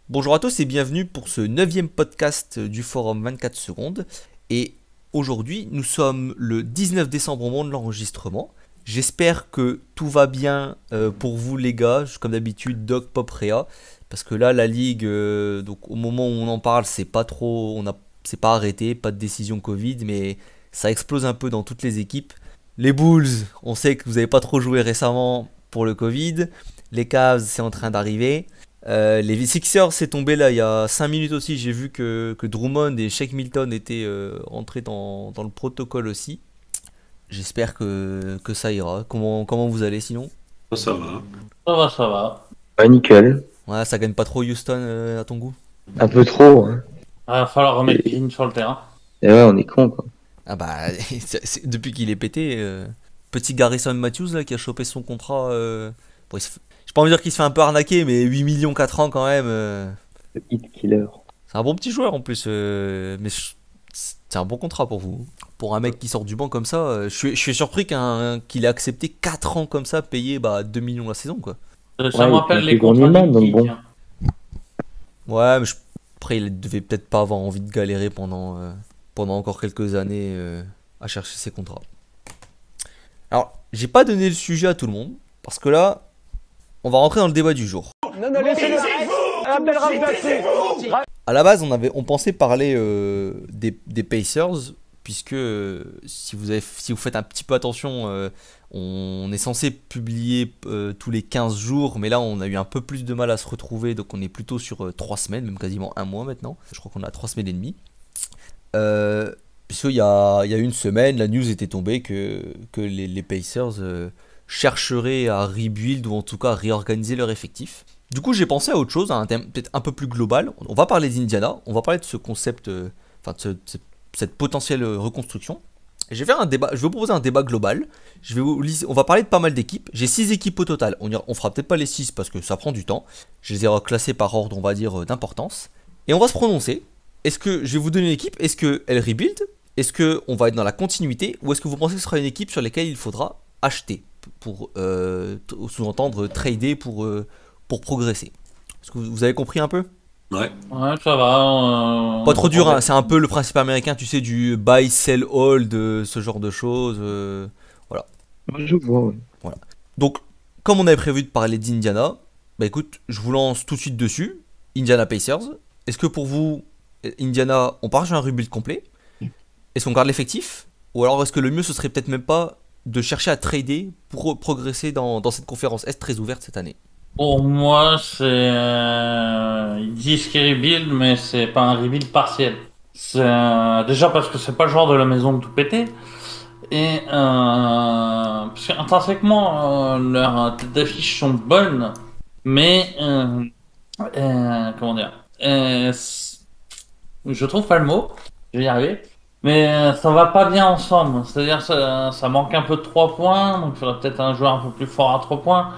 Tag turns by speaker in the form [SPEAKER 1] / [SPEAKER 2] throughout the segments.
[SPEAKER 1] Bonjour à tous et bienvenue pour ce 9e podcast du forum 24 secondes. Et aujourd'hui, nous sommes le 19 décembre au moment de l'enregistrement. J'espère que tout va bien pour vous les gars, comme d'habitude, Doc, Pop, Réa. Parce que là, la ligue, donc au moment où on en parle, c'est pas trop, c'est pas arrêté, pas de décision Covid, mais ça explose un peu dans toutes les équipes. Les Bulls, on sait que vous n'avez pas trop joué récemment pour le Covid. Les Cavs, c'est en train d'arriver. Les Sixers, c'est tombé là il y a 5 minutes aussi. J'ai vu que Drummond et Shake Milton étaient entrés dans le protocole aussi. J'espère que ça ira. Comment vous allez sinon?
[SPEAKER 2] Ça va.
[SPEAKER 3] Ça va, ça va.
[SPEAKER 4] Ouais, nickel.
[SPEAKER 1] Ouais, ça gagne pas trop Houston à ton goût?
[SPEAKER 4] Un peu trop, hein.
[SPEAKER 3] Il va falloir remettre
[SPEAKER 4] Et,
[SPEAKER 3] Green sur le terrain.
[SPEAKER 4] et ouais, on est con, quoi.
[SPEAKER 1] Ah bah, depuis qu'il est pété, petit Garrison Matthews là, qui a chopé son contrat. Bon, j'ai pas envie de dire qu'il se fait un peu arnaquer, mais 8 millions 4 ans quand même.
[SPEAKER 4] Le hit killer.
[SPEAKER 1] C'est un bon petit joueur en plus, mais c'est un bon contrat pour vous. Pour un mec qui sort du banc comme ça, je suis surpris qu'il ait accepté 4 ans comme ça, payé 2 millions la saison quoi.
[SPEAKER 3] Ça me
[SPEAKER 4] Ouais,
[SPEAKER 3] rappelle
[SPEAKER 4] il
[SPEAKER 3] les
[SPEAKER 4] fait gagner
[SPEAKER 3] contrats
[SPEAKER 4] mal, donc
[SPEAKER 3] du
[SPEAKER 4] bon.
[SPEAKER 3] Geek.
[SPEAKER 1] Ouais, mais après il devait peut-être pas avoir envie de galérer pendant encore quelques années à chercher ses contrats. Alors, j'ai pas donné le sujet à tout le monde, parce que là, on va rentrer dans le débat du jour.
[SPEAKER 5] Non, non, laissez-le. Appelle remplacer.
[SPEAKER 1] À la base, on pensait parler des Pacers, puisque si vous faites un petit peu attention, on est censé publier tous les 15 jours, mais là on a eu un peu plus de mal à se retrouver, donc on est plutôt sur 3 semaines, même quasiment un mois maintenant. Je crois qu'on a 3 semaines et demie. Puisqu'il il y a une semaine, la news était tombée que les Pacers chercheraient à rebuild, ou en tout cas à réorganiser leur effectif. Du coup, j'ai pensé à autre chose, à un thème peut-être un peu plus global. On va parler d'Indiana, on va parler de ce concept, enfin cette potentielle reconstruction. Et je vais faire un débat, je vais vous proposer un débat global. On va parler de pas mal d'équipes. J'ai 6 équipes au total. On fera peut-être pas les 6 parce que ça prend du temps. Je les ai reclassées par ordre, on va dire, d'importance. Et on va se prononcer. Est-ce que je vais vous donner une équipe? Est-ce qu'elle rebuild? Est-ce qu'on va être dans la continuité? Ou est-ce que vous pensez que ce sera une équipe sur laquelle il faudra acheter pour sous-entendre trader pour progresser? Est-ce que vous avez compris un peu?
[SPEAKER 2] Ouais.
[SPEAKER 3] Ouais, ça va.
[SPEAKER 1] Pas trop dur, hein, c'est un peu le principe américain, tu sais, du buy, sell, hold, ce genre de choses. Voilà.
[SPEAKER 4] Ouais, je vois, ouais.
[SPEAKER 1] Voilà. Donc, comme on avait prévu de parler d'Indiana, bah écoute, je vous lance tout de suite dessus. Indiana Pacers. Est-ce que pour vous, Indiana, on part sur un rebuild complet? Est-ce qu'on garde l'effectif? Ou alors est-ce que le mieux ce serait peut-être même pas de chercher à trader pour progresser dans cette conférence Est très ouverte cette année?
[SPEAKER 3] Pour moi, c'est. Ils disent qu'ils rebuild, mais c'est pas un rebuild partiel. Déjà parce que c'est pas le genre de la maison de tout péter. Et parce qu'intrinsèquement, leurs têtes d'affiche sont bonnes, mais. Comment dire? Je trouve pas le mot, je vais y arriver. Mais ça va pas bien ensemble. C'est-à-dire ça manque un peu de 3 points, donc il faudrait peut-être un joueur un peu plus fort à 3 points.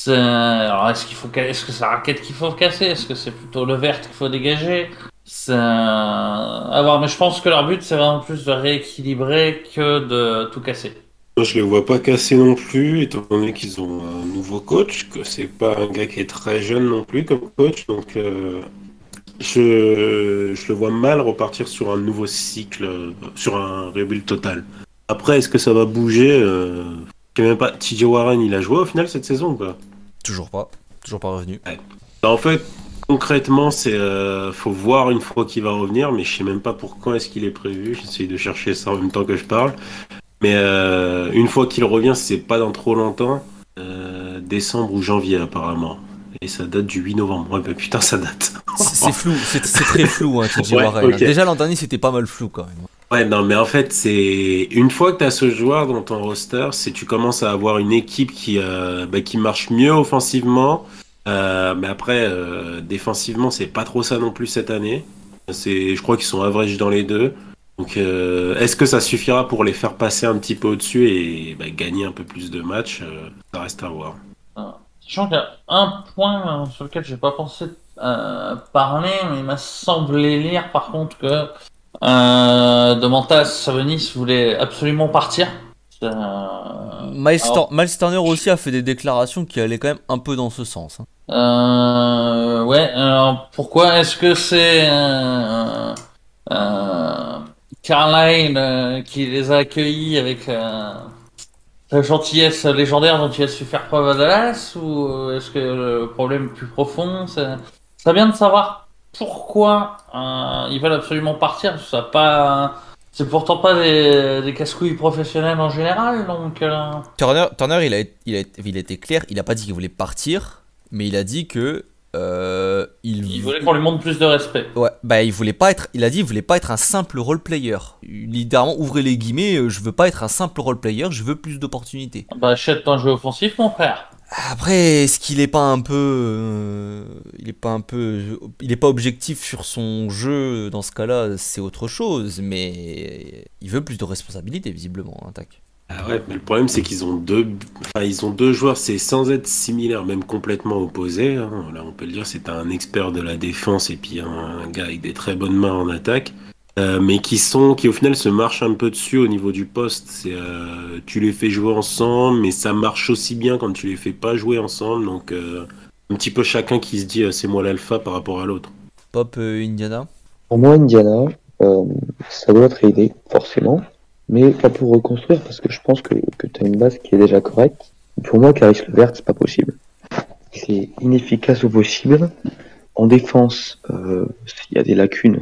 [SPEAKER 3] Alors est-ce que c'est la raquette qu'il faut casser? Est-ce que c'est plutôt le vert qu'il faut dégager? C'est à voir, mais je pense que leur but c'est vraiment plus de rééquilibrer que de tout casser.
[SPEAKER 2] Moi, je les vois pas casser non plus, étant donné qu'ils ont un nouveau coach, que c'est pas un gars qui est très jeune non plus comme coach, donc je le vois mal repartir sur un nouveau cycle, sur un rebuild total. Après, est-ce que ça va bouger je sais même pas. TJ Warren, il a joué au final cette saison ou pas?
[SPEAKER 1] Toujours pas. Toujours pas revenu.
[SPEAKER 2] Ouais. En fait, concrètement, faut voir une fois qu'il va revenir, mais je sais même pas pour quand est-ce qu'il est prévu. J'essaye de chercher ça en même temps que je parle. Mais une fois qu'il revient, c'est pas dans trop longtemps, décembre ou janvier apparemment. Et ça date du 8 novembre. Ouais, bah putain, ça date.
[SPEAKER 1] C'est flou, c'est très flou, hein, TJ
[SPEAKER 2] Ouais,
[SPEAKER 1] Warren.
[SPEAKER 2] ok.
[SPEAKER 1] Déjà l'an dernier c'était pas mal flou quand même.
[SPEAKER 2] Ouais, non, mais en fait, c'est une fois que tu as ce joueur dans ton roster, c'est tu commences à avoir une équipe qui marche mieux offensivement. Mais après, défensivement, c'est pas trop ça non plus cette année. Je crois qu'ils sont average dans les deux. Donc, est-ce que ça suffira pour les faire passer un petit peu au-dessus et gagner un peu plus de matchs? Ça reste à voir.
[SPEAKER 3] Sachant qu'il y a un point sur lequel j'ai pas pensé parler, mais il m'a semblé lire par contre que Domantas Sabonis voulait absolument partir.
[SPEAKER 1] Miles Turner aussi a fait des déclarations qui allaient quand même un peu dans ce sens, hein.
[SPEAKER 3] Ouais, Ouais, alors pourquoi est-ce que c'est Carlisle qui les a accueillis avec la gentillesse légendaire dont il a su faire preuve à Dallas, ou est-ce que le problème est plus profond? Ça vient de savoir pourquoi ils veulent absolument partir. Ça a pas, c'est pourtant pas des casse-couilles professionnels en général, donc.
[SPEAKER 1] Turner, il a été clair, il a pas dit qu'il voulait partir, mais il a dit que
[SPEAKER 3] Il voulait qu'on lui montre plus de respect.
[SPEAKER 1] ouais, bah il voulait pas être, il a dit il voulait pas être un simple role player. Littéralement, ouvrez les guillemets, je veux pas être un simple role player, je veux plus d'opportunités.
[SPEAKER 3] Bah, achète un jeu offensif, mon frère.
[SPEAKER 1] Après, est-ce qu'il est pas un peu, il est pas objectif sur son jeu dans ce cas-là, c'est autre chose, mais il veut plus de responsabilités visiblement, hein, tac.
[SPEAKER 2] Ah ouais, mais le problème c'est qu'ils ont deux joueurs, c'est sans être similaires, même complètement opposés, hein. Là, on peut le dire, c'est un expert de la défense et puis un gars avec des très bonnes mains en attaque, mais qui au final se marchent un peu dessus au niveau du poste. Tu les fais jouer ensemble, mais ça marche aussi bien quand tu les fais pas jouer ensemble. Donc un petit peu chacun qui se dit c'est moi l'alpha par rapport à l'autre.
[SPEAKER 1] Pop Indiana.
[SPEAKER 4] Pour moi, Indiana, ça doit être aidé, forcément, mais pas pour reconstruire, parce que je pense que tu as une base qui est déjà correcte. Pour moi, Caris LeVert, c'est pas possible. C'est inefficace au possible. En défense, il y a des lacunes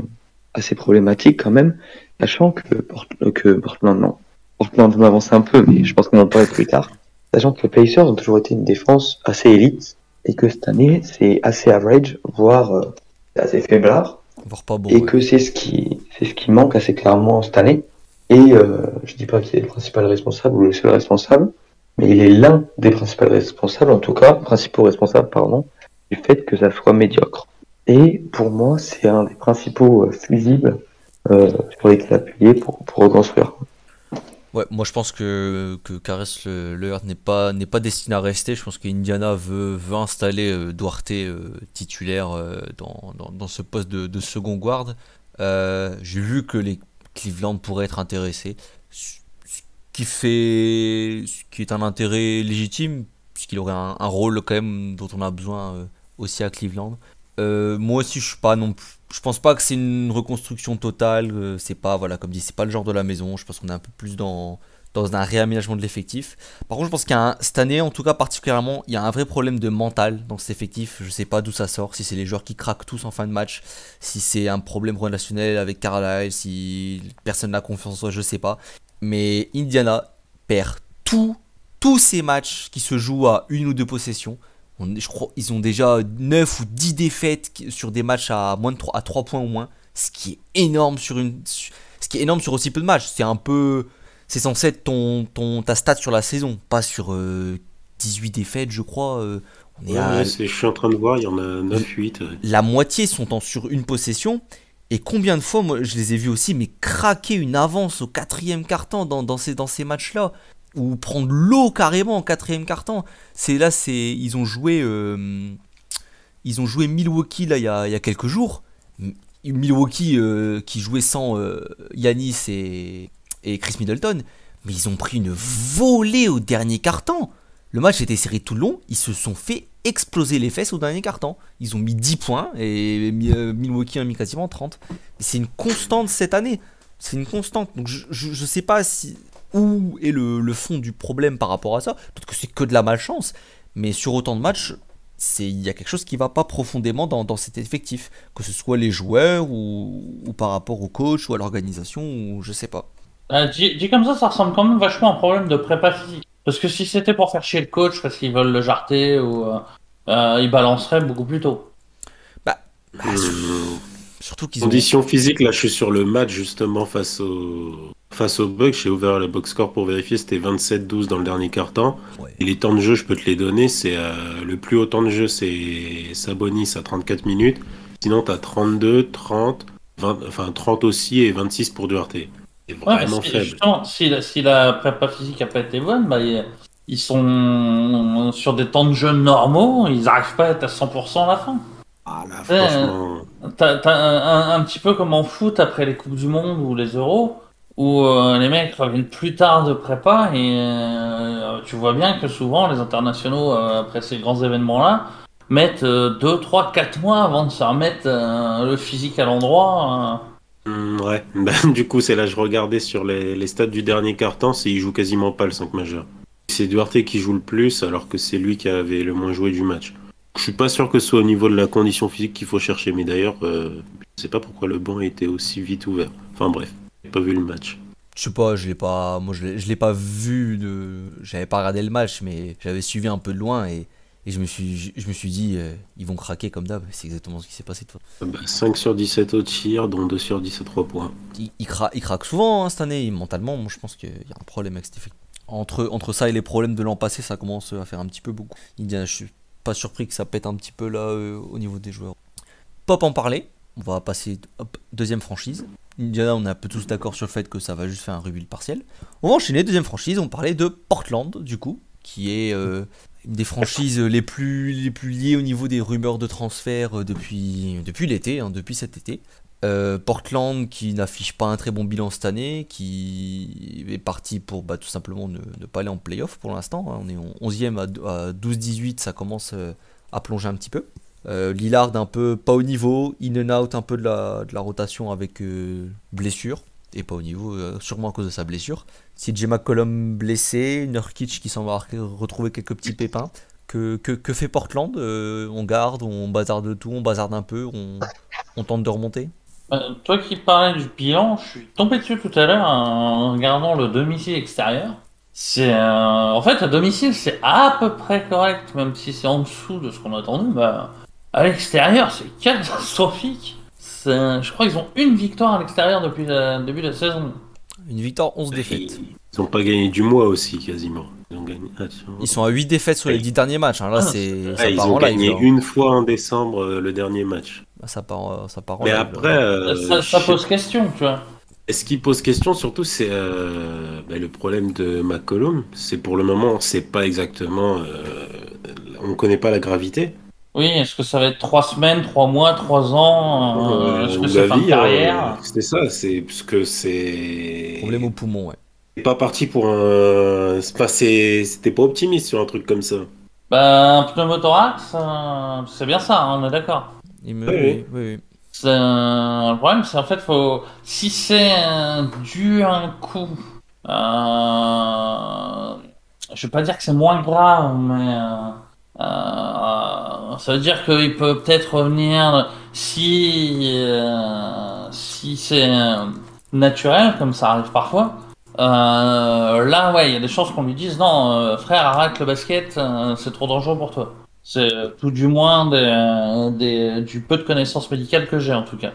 [SPEAKER 4] assez problématiques quand même, sachant que Portland, non. Portland, je m'avance un peu, mais je pense qu'on en parlera plus tard. Sachant que les Pacers ont toujours été une défense assez élite, et que cette année, c'est assez average, voire assez faiblard.
[SPEAKER 1] Voire pas bon.
[SPEAKER 4] Et
[SPEAKER 1] Ouais.
[SPEAKER 4] que c'est ce qui manque assez clairement cette année. Et je dis pas qu'il est le principal responsable ou le seul responsable, mais il est l'un des principaux responsables, pardon, du fait que ça soit médiocre. Et pour moi, c'est un des principaux fusibles sur lesquels appuyer pour reconstruire.
[SPEAKER 1] Ouais, moi je pense que Caris LeVert n'est pas destiné à rester. Je pense qu'Indiana veut installer Duarte titulaire dans ce poste de second guard. J'ai vu que les Cleveland pourraient être intéressés, ce qui est un intérêt légitime, puisqu'il aurait un rôle quand même dont on a besoin aussi à Cleveland. Moi aussi je suis pas non plus, je pense pas que c'est une reconstruction totale, c'est pas, voilà, comme dit, c'est pas le genre de la maison. Je pense qu'on est un peu plus dans un réaménagement de l'effectif. Par contre, je pense cette année, en tout cas particulièrement, il y a un vrai problème de mental dans cet effectif. Je sais pas d'où ça sort, si c'est les joueurs qui craquent tous en fin de match, si c'est un problème relationnel avec Carlisle, si personne n'a confiance en soi, je sais pas. Mais Indiana perd tous ces matchs qui se jouent à une ou deux possessions. Je crois ils ont déjà 9 ou 10 défaites sur des matchs à moins de 3, à 3 points ou moins, ce qui est énorme sur aussi peu de matchs. C'est censé être ta stat sur la saison, pas sur 18 défaites, je crois.
[SPEAKER 2] Je suis en train de voir, il y en a 9-8. Ouais.
[SPEAKER 1] La moitié sont sur une possession. Et combien de fois, moi, je les ai vus aussi, mais craquer une avance au quatrième quart-temps dans ces matchs-là, ou prendre l'eau carrément en quatrième quart-temps. Ils ont joué Milwaukee là il y a quelques jours. Milwaukee qui jouait sans Giannis et Chris Middleton, mais ils ont pris une volée au dernier quart-temps. Le match était serré tout le long, ils se sont fait exploser les fesses au dernier quart-temps. Ils ont mis 10 points et Milwaukee a mis quasiment 30. C'est une constante cette année. C'est une constante. Donc je sais pas où est le fond du problème par rapport à ça. Peut-être que c'est que de la malchance, mais sur autant de matchs, il y a quelque chose qui va pas profondément dans cet effectif, que ce soit les joueurs ou par rapport au coach ou à l'organisation, ou je sais pas.
[SPEAKER 3] Dit comme ça ressemble quand même vachement à un problème de prépa physique. Parce que si c'était pour faire chier le coach parce qu'ils veulent le jarter, ou ils balanceraient beaucoup plus tôt.
[SPEAKER 1] Surtout qu'ils
[SPEAKER 2] Conditions physiques, là je suis sur le match justement face aux Bucks. J'ai ouvert le box score pour vérifier, c'était 27-12 dans le dernier quart-temps.
[SPEAKER 1] Ouais.
[SPEAKER 2] Et les temps de jeu, je peux te les donner. C'est le plus haut temps de jeu, c'est Sabonis à 34 minutes. Sinon, t'as 32, 30, 20, enfin 30 aussi et 26 pour Duarte. C'est vraiment faible.
[SPEAKER 3] Justement, si la prépa physique a pas été bonne, ils sont sur des temps de jeu normaux, ils n'arrivent pas à être à 100% à la fin.
[SPEAKER 2] Ah là, franchement.
[SPEAKER 3] T'as un petit peu comme en foot après les Coupes du Monde ou les Euros, où les mecs reviennent plus tard de prépa et tu vois bien que souvent les internationaux après ces grands événements-là, mettre 2, 3, 4 mois avant de se remettre le physique à l'endroit.
[SPEAKER 2] Ouais, ben, du coup, c'est là je regardais sur les stats du dernier quart-temps, il joue quasiment pas le 5 majeur. C'est Duarte qui joue le plus, alors que c'est lui qui avait le moins joué du match. Je suis pas sûr que ce soit au niveau de la condition physique qu'il faut chercher, mais d'ailleurs, je sais pas pourquoi le banc était aussi vite ouvert. Enfin bref, j'ai pas vu le match.
[SPEAKER 1] Je sais pas, je l'ai pas vu j'avais pas regardé le match, mais j'avais suivi un peu de loin et je me suis dit, ils vont craquer comme d'hab. C'est exactement ce qui s'est passé de toute façon.
[SPEAKER 2] Bah, 5 sur 17 au tir, dont 2 sur 10 à 3 points.
[SPEAKER 1] Ils craquent souvent hein, cette année. Mentalement, moi je pense qu'il y a un problème avec cet effectif. Entre ça et les problèmes de l'an passé, ça commence à faire un petit peu beaucoup. Je suis pas surpris que ça pète un petit peu là au niveau des joueurs. Pop en parler. On va passer deuxième franchise. Indiana, on est un peu tous d'accord sur le fait que ça va juste faire un rebuild partiel. On va enchaîner, deuxième franchise, on parlait de Portland, du coup, qui est une des franchises les plus liées au niveau des rumeurs de transfert depuis l'été, hein, depuis cet été. Portland qui n'affiche pas un très bon bilan cette année, qui est parti pour tout simplement ne pas aller en playoff pour l'instant. Hein. On est en 11e à 12-18, ça commence à plonger un petit peu. Lillard un peu pas au niveau, in and out un peu de la rotation avec blessure, et pas au niveau sûrement à cause de sa blessure. CJ McCollum blessé, Nurkic qui semble avoir retrouvé quelques petits pépins. Que fait Portland On garde, on bazarde tout, on bazarde un peu, on tente de remonter.
[SPEAKER 3] Toi qui parlais du bilan, je suis tombé dessus tout à l'heure en regardant le domicile extérieur. C'est en fait à domicile c'est à peu près correct, même si c'est en dessous de ce qu'on attendait. À l'extérieur c'est catastrophique. Je crois qu'ils ont une victoire à l'extérieur depuis le début de la saison.
[SPEAKER 1] Une victoire, 11 défaites.
[SPEAKER 2] Ils ont pas gagné du mois aussi quasiment. Ils ont gagné.
[SPEAKER 1] Ils sont à 8 défaites sur les 10 derniers matchs. Hein. Là, ça
[SPEAKER 2] ils
[SPEAKER 1] part
[SPEAKER 2] ont
[SPEAKER 1] en live.
[SPEAKER 2] gagné
[SPEAKER 1] Là.
[SPEAKER 2] une fois en décembre le dernier match.
[SPEAKER 1] Ça part en
[SPEAKER 2] Mais
[SPEAKER 1] live.
[SPEAKER 2] après,
[SPEAKER 3] ça pose question, tu vois.
[SPEAKER 2] Et ce qui pose question surtout, c'est le problème de McCollum. C'est pour le moment, on sait pas exactement, on connaît pas la gravité.
[SPEAKER 3] Oui, est-ce que ça va être 3 semaines, 3 mois, 3 ans est-ce que c'est fin de carrière
[SPEAKER 2] c'est ça, c'est parce que c'est.
[SPEAKER 1] Problème au poumon, ouais.
[SPEAKER 2] C'est pas parti pour un. C'était pas optimiste sur un truc comme ça.
[SPEAKER 3] Un pneumothorax, c'est bien ça, hein, on est d'accord.
[SPEAKER 1] Oui.
[SPEAKER 3] Le problème, c'est en fait, si c'est dû à un coup, je vais pas dire que c'est moins grave, mais ça veut dire qu'il peut peut-être revenir si c'est naturel, comme ça arrive parfois. Là, ouais, il y a des chances qu'on lui dise non, frère, arrête le basket, c'est trop dangereux pour toi. C'est tout du moins du peu de connaissances médicales que j'ai en tout cas.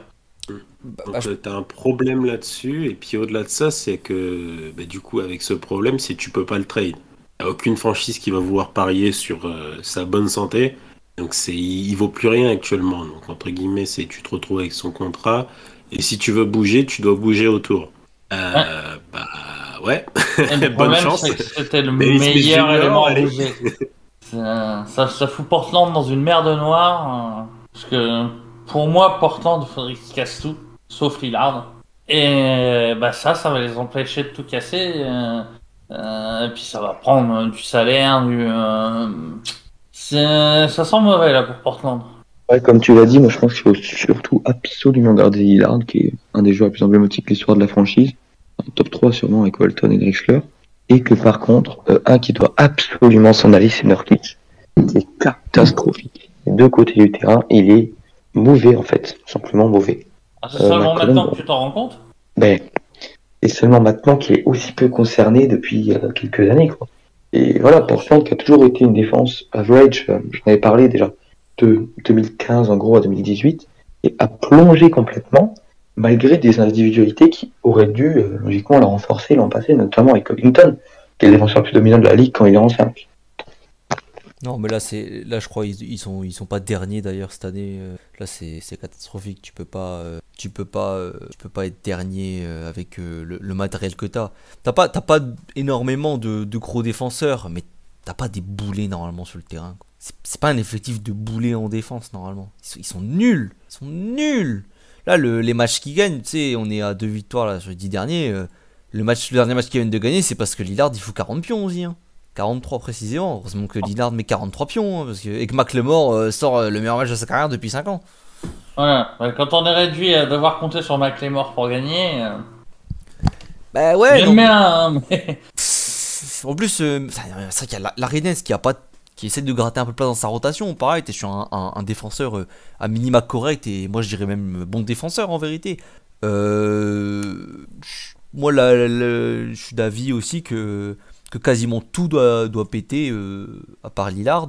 [SPEAKER 2] Donc t'as un problème là-dessus, et puis au-delà de ça, c'est que du coup, avec ce problème, c'est que tu peux pas le trade. Il n'y a aucune franchise qui va vouloir parier sur sa bonne santé. Donc il vaut plus rien actuellement. Donc entre guillemets, tu te retrouves avec son contrat. Et si tu veux bouger, tu dois bouger autour. Ouais.
[SPEAKER 3] Le
[SPEAKER 2] Bonne
[SPEAKER 3] problème,
[SPEAKER 2] chance.
[SPEAKER 3] c'est que c'était le
[SPEAKER 2] Davis
[SPEAKER 3] meilleur
[SPEAKER 2] Junior,
[SPEAKER 3] élément à
[SPEAKER 2] allez.
[SPEAKER 3] bouger. Ça fout Portland dans une mer de noir. Parce que pour moi, Portland, il faudrait qu'ils cassent tout, sauf Lillard. Et ça va les empêcher de tout casser. Et puis ça va prendre du salaire, ça sent mauvais là pour Portland.
[SPEAKER 4] Ouais, comme tu l'as dit, moi je pense qu'il faut surtout absolument garder Lillard, qui est un des joueurs les plus emblématiques de l'histoire de la franchise. Un top 3 sûrement avec Walton et Drexler. Et que par contre, un qui doit absolument s'en aller, c'est Nurkic. Qui est catastrophique. Des deux côtés du terrain, il est mauvais en fait, simplement mauvais.
[SPEAKER 3] C'est seulement
[SPEAKER 4] McCollum,
[SPEAKER 3] maintenant que tu t'en rends compte?
[SPEAKER 4] Et seulement maintenant qu'il est aussi peu concerné depuis quelques années, quoi. Et voilà, Portland qui a toujours été une défense average, j'en avais parlé déjà, de 2015 en gros à 2018, et a plongé complètement, malgré des individualités qui auraient dû logiquement la renforcer l'an passé, notamment avec Covington, qui est le défenseur le plus dominant de la ligue quand il est en 5.
[SPEAKER 1] Non, mais là je crois ils sont pas derniers d'ailleurs cette année. Là c'est catastrophique. Tu peux pas être dernier avec le matériel que t'as. T'as pas énormément de gros défenseurs, mais t'as pas des boulets normalement sur le terrain. C'est pas un effectif de boulets en défense normalement. Ils sont nuls. Là les matchs qu'ils gagnent, tu sais, on est à 2 victoires là sur les 10 derniers. Le dernier match qu'ils viennent de gagner, c'est parce que Lillard il fout 40 pions aussi. Hein. 43 précisément. Heureusement que Lillard met 43 pions, hein, parce que, et que McLemore sort le meilleur match de sa carrière depuis 5 ans.
[SPEAKER 3] Voilà. Quand on est réduit à devoir compter sur McLemore pour gagner,
[SPEAKER 1] Bah ouais,
[SPEAKER 3] j'aime
[SPEAKER 1] non,
[SPEAKER 3] bien, hein, mais...
[SPEAKER 1] en plus, c'est vrai qu'il y a la Rennes qui essaie de gratter un peu de place dans sa rotation. Pareil, t'es sur un défenseur à minima correct, et moi je dirais même bon défenseur en vérité. Moi, je suis d'avis aussi que quasiment tout doit péter, à part Lillard.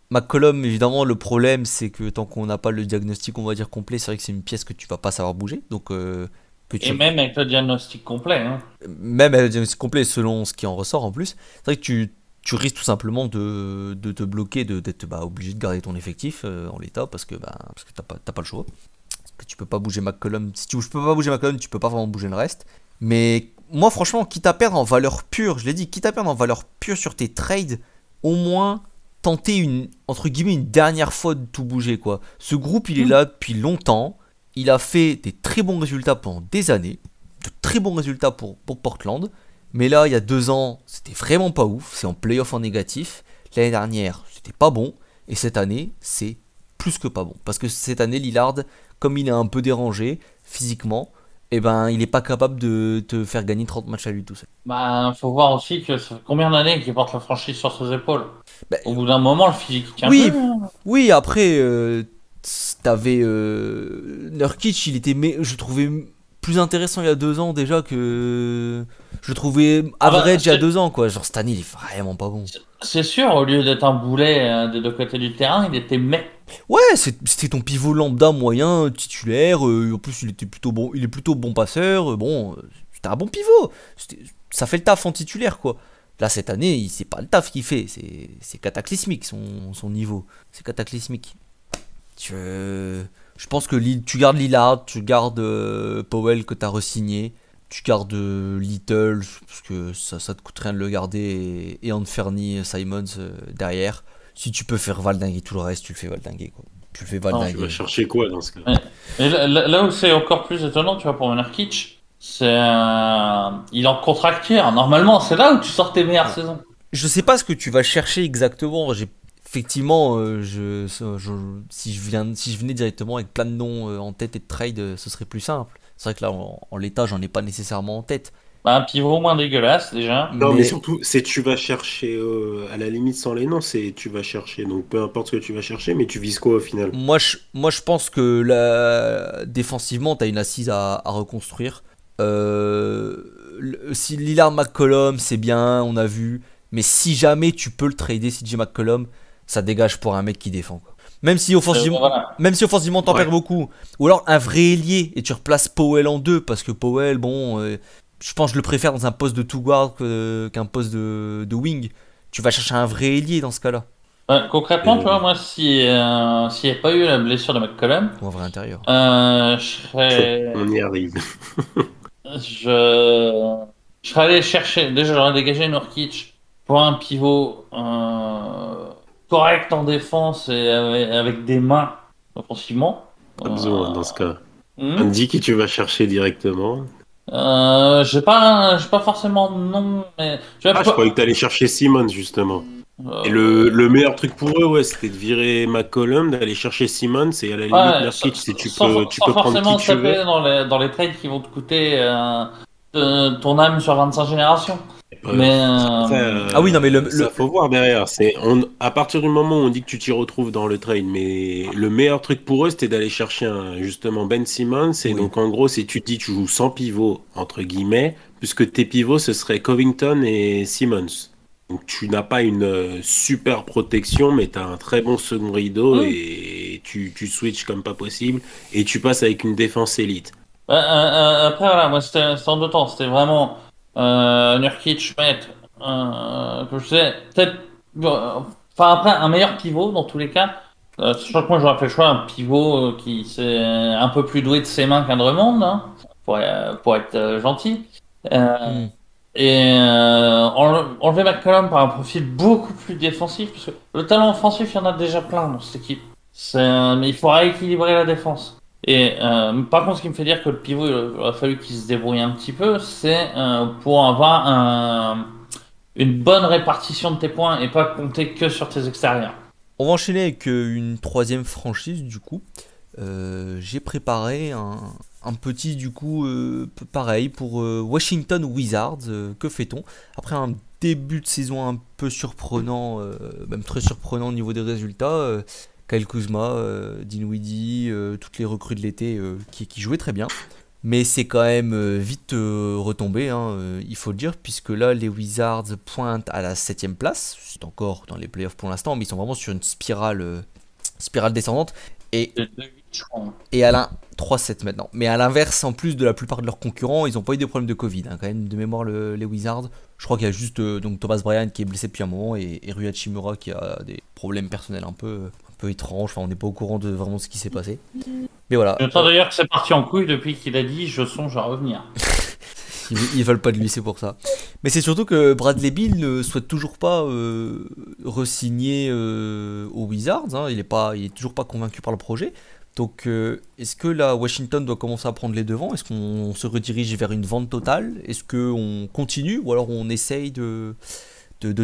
[SPEAKER 1] McCollum, évidemment, le problème c'est que tant qu'on n'a pas le diagnostic, on va dire complet, c'est vrai que c'est une pièce que tu vas pas savoir bouger. Donc,
[SPEAKER 3] Et même avec le diagnostic complet. Hein.
[SPEAKER 1] même avec le diagnostic complet selon ce qui en ressort en plus, c'est vrai que tu risques tout simplement de te bloquer, d'être obligé de garder ton effectif en l'état parce que t'as pas le choix. Parce que tu peux pas bouger McCollum. Si tu peux pas bouger McCollum, tu peux pas vraiment bouger le reste. Mais moi, franchement, quitte à perdre en valeur pure, je l'ai dit, quitte à perdre en valeur pure sur tes trades, au moins tenter entre guillemets une dernière fois de tout bouger, quoi. Ce groupe, il est là depuis longtemps. Il a fait des très bons résultats pendant des années, de très bons résultats pour Portland. Mais là, il y a 2 ans, c'était vraiment pas ouf. C'est en playoff en négatif. L'année dernière, c'était pas bon. Et cette année, c'est plus que pas bon. Parce que cette année, Lillard, comme il est un peu dérangé physiquement, eh ben, il est pas capable de te faire gagner 30 matchs à lui tout seul.
[SPEAKER 3] Bah, faut voir aussi que ça fait combien d'années qu'il porte la franchise sur ses épaules.
[SPEAKER 1] Bah,
[SPEAKER 3] Au bout d'un moment, le physique tient
[SPEAKER 1] oui,
[SPEAKER 3] plus. Hein.
[SPEAKER 1] oui, après, t'avais Nurkic, je trouvais plus intéressant il y a 2 ans déjà que je le trouvais average il y a 2 ans, quoi. Genre cette année, il est vraiment pas bon.
[SPEAKER 3] C'est sûr, au lieu d'être un boulet des deux côtés du terrain, il était mec.
[SPEAKER 1] Ouais, c'était ton pivot lambda moyen titulaire. En plus, il était plutôt bon. Il est plutôt bon passeur. C'était un bon pivot. Ça fait le taf en titulaire, quoi. Là, cette année, c'est pas le taf qu'il fait. C'est cataclysmique son niveau. C'est cataclysmique. Je pense que tu gardes Lillard, tu gardes Powell que t'as re-signé, tu gardes Little parce que ça te coûte rien de le garder, et Anthony Simons derrière. Si tu peux faire valdinguer tout le reste, tu le fais valdinguer, quoi. Tu le fais valdinguer.
[SPEAKER 2] Tu vas chercher quoi dans ce cas?
[SPEAKER 3] Ouais. Et là où c'est encore plus étonnant, tu vois, pour Nurkic, c'est il est en contracture. Normalement, c'est là où tu sors tes meilleures saisons.
[SPEAKER 1] Je sais pas ce que tu vas chercher exactement. Effectivement, si je venais directement avec plein de noms en tête et de trade, ce serait plus simple. C'est vrai que là, en l'état, j'en ai pas nécessairement en tête.
[SPEAKER 3] Bah, un pivot moins dégueulasse déjà.
[SPEAKER 2] Non, mais surtout, c'est tu vas chercher, à la limite sans les noms, c'est tu vas chercher. Donc peu importe ce que tu vas chercher, mais tu vises quoi au final?
[SPEAKER 1] Moi, je pense que là, défensivement, tu as une assise à reconstruire. Si Lillard McCollum, c'est bien, on a vu. Mais si jamais tu peux le trader, CJ McCollum, ça dégage pour un mec qui défend, quoi. Même si offensivement,
[SPEAKER 3] Voilà.
[SPEAKER 1] t'en perds beaucoup. Ou alors un vrai ailier et tu replaces Powell en 2, parce que Powell, je pense que je le préfère dans un poste de two guard qu'un poste de wing. Tu vas chercher un vrai ailier dans ce cas-là.
[SPEAKER 3] Ouais, concrètement, tu vois, moi, s'il n'y avait pas eu la blessure de McCollum,
[SPEAKER 1] Ou un vrai intérieur.
[SPEAKER 2] On y arrive.
[SPEAKER 3] je serais allé chercher. Déjà, j'aurais dégagé Nurkic pour un pivot correct en défense et avec des mains offensivement.
[SPEAKER 2] Pas besoin dans ce cas.
[SPEAKER 3] Hmm.
[SPEAKER 2] Dis qui tu vas chercher directement.
[SPEAKER 3] J'ai pas forcément de nom, mais tu vois,
[SPEAKER 2] Je croyais que t'allais chercher Simmons justement. Et le meilleur truc pour eux, ouais, c'était de virer McCollum, d'aller chercher Simmons et à la limite Nurkic, si tu peux prendre
[SPEAKER 3] forcément
[SPEAKER 2] qui tu veux.
[SPEAKER 3] taper dans les trades qui vont te coûter ton âme sur 25 générations. Mais
[SPEAKER 1] Ah oui, non, mais
[SPEAKER 2] ça faut voir derrière. À partir du moment où on dit que tu t'y retrouves dans le trade, mais le meilleur truc pour eux, c'était d'aller chercher justement Ben Simmons. Et
[SPEAKER 1] Oui.
[SPEAKER 2] donc en gros, si tu te dis tu joues sans pivot entre guillemets, puisque tes pivots ce serait Covington et Simmons. Donc tu n'as pas une super protection, mais tu as un très bon second rideau et tu switches comme pas possible et tu passes avec une défense élite.
[SPEAKER 3] après, voilà, moi c'était en 2 temps. C'était vraiment Nurkic, Schmidt, que je sais, peut-être. Enfin, après, un meilleur pivot dans tous les cas. Sachant que moi j'aurais fait le choix, un pivot qui c'est un peu plus doué de ses mains qu'un Drummond, hein, pour être gentil. Et enlever McCollum par un profil beaucoup plus défensif, parce que le talent offensif, il y en a déjà plein dans cette équipe. Mais il faudra équilibrer la défense. Et par contre, ce qui me fait dire que le pivot, il aurait fallu qu'il se débrouille un petit peu, c'est pour avoir une bonne répartition de tes points et pas compter que sur tes extérieurs.
[SPEAKER 1] On va enchaîner avec une troisième franchise du coup. J'ai préparé un petit du coup pareil pour Washington Wizards. Que fait-on après un début de saison un peu surprenant, même très surprenant au niveau des résultats? Kyle Kuzma, Dinwiddie, toutes les recrues de l'été qui jouaient très bien. Mais c'est quand même vite retombé, hein, il faut le dire, puisque là les Wizards pointent à la 7ème place. C'est encore dans les playoffs pour l'instant, mais ils sont vraiment sur une spirale descendante. Et, et à l'un 3-7 maintenant. Mais à l'inverse, en plus de la plupart de leurs concurrents, ils n'ont pas eu des problèmes de Covid. Hein, quand même, de mémoire, les Wizards. Je crois qu'il y a juste donc Thomas Bryant qui est blessé depuis un moment et Rui Hachimura qui a des problèmes personnels un peu étranges. Enfin, on n'est pas au courant de vraiment ce qui s'est passé. Mais voilà.
[SPEAKER 3] J'entends d'ailleurs que c'est parti en couille depuis qu'il a dit je songe à revenir.
[SPEAKER 1] Ils veulent pas de lui, c'est pour ça. Mais c'est surtout que Bradley Beal ne souhaite toujours pas re-signer aux Wizards. Hein. Il est toujours pas convaincu par le projet. Donc, est-ce que là, Washington doit commencer à prendre les devants? Est-ce qu'on se redirige vers une vente totale? Est-ce qu'on continue? Ou alors on essaye de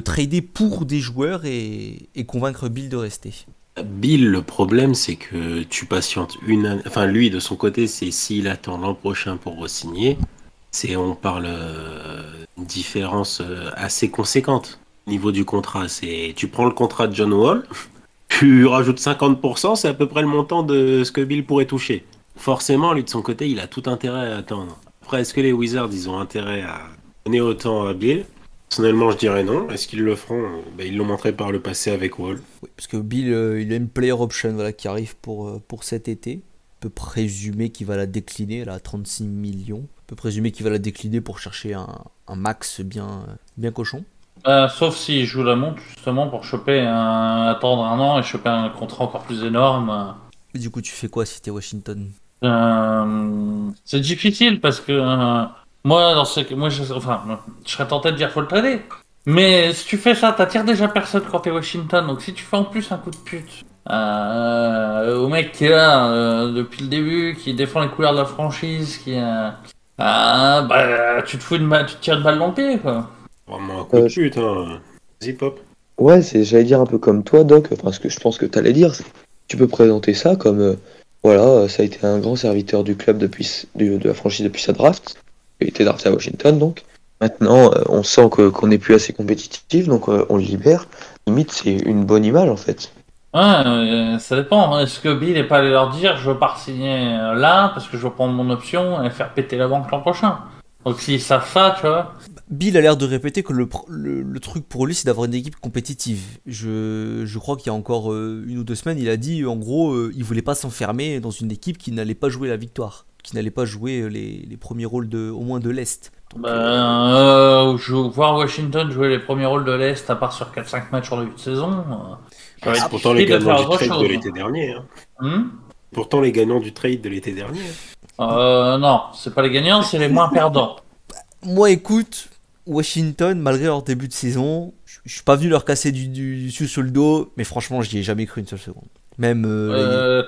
[SPEAKER 1] trader pour des joueurs et convaincre Bill de rester?
[SPEAKER 2] Bill, le problème, c'est que tu patientes une année. Enfin, lui, de son côté, c'est s'il attend l'an prochain pour re-signer, on parle d'une différence assez conséquente au niveau du contrat. Tu prends le contrat de John Wall, tu rajoutes 50%, c'est à peu près le montant de ce que Bill pourrait toucher. Forcément, lui, de son côté, il a tout intérêt à attendre. Après, est-ce que les Wizards, ils ont intérêt à donner autant à Bill? Personnellement, je dirais non. Est-ce qu'ils le feront? Ils l'ont montré par le passé avec Wall.
[SPEAKER 1] Oui, parce que Bill, il a une player option qui arrive pour cet été. On peut présumer qu'il va la décliner, elle a 36 millions. On peut présumer qu'il va la décliner pour chercher un max bien cochon.
[SPEAKER 3] Sauf s'il joue la montre justement pour attendre un an et choper un contrat encore plus énorme.
[SPEAKER 1] Et du coup, tu fais quoi si t'es Washington?
[SPEAKER 3] C'est difficile parce que moi, je serais tenté de dire faut le trader. Mais si tu fais ça, t'attires déjà personne quand t'es Washington. Donc si tu fais en plus un coup de pute au mec qui est là depuis le début, qui défend les couleurs de la franchise, tu te tires une balle dans le pied, quoi.
[SPEAKER 2] Vraiment un coup de pute, hein. Vas-y, Pop.
[SPEAKER 4] Ouais, j'allais dire un peu comme toi, Doc, parce que je pense que t'allais dire, tu peux présenter ça comme, voilà, ça a été un grand serviteur du club de la franchise depuis sa draft. Il a été drafté à Washington, donc. Maintenant, on sent qu'on n'est plus assez compétitif, donc on le libère. Limite, c'est une bonne image, en fait.
[SPEAKER 3] Ouais, ça dépend. Est-ce que Bill n'est pas allé leur dire je veux pas signer là parce que je veux prendre mon option et faire péter la banque l'an prochain? Donc s'ils savent ça, tu vois.
[SPEAKER 1] Bill a l'air de répéter que le truc pour lui c'est d'avoir une équipe compétitive. Je crois qu'il y a encore 1 ou 2 semaines, il a dit en gros il voulait pas s'enfermer dans une équipe qui n'allait pas jouer la victoire, qui n'allait pas jouer les premiers rôles au moins de l'Est.
[SPEAKER 3] Voir Washington jouer les premiers rôles de l'Est à part sur 4-5 matchs en début de saison.
[SPEAKER 2] C'est pourtant les gagnants du trade de l'été dernier. Hein. Pourtant les gagnants du trade de l'été dernier.
[SPEAKER 3] Non, c'est pas les gagnants, c'est les moins perdants.
[SPEAKER 1] Moi, écoute, Washington, malgré leur début de saison, je suis pas venu leur casser du sous sur le dos, mais franchement, j'y ai jamais cru une seule seconde. Même.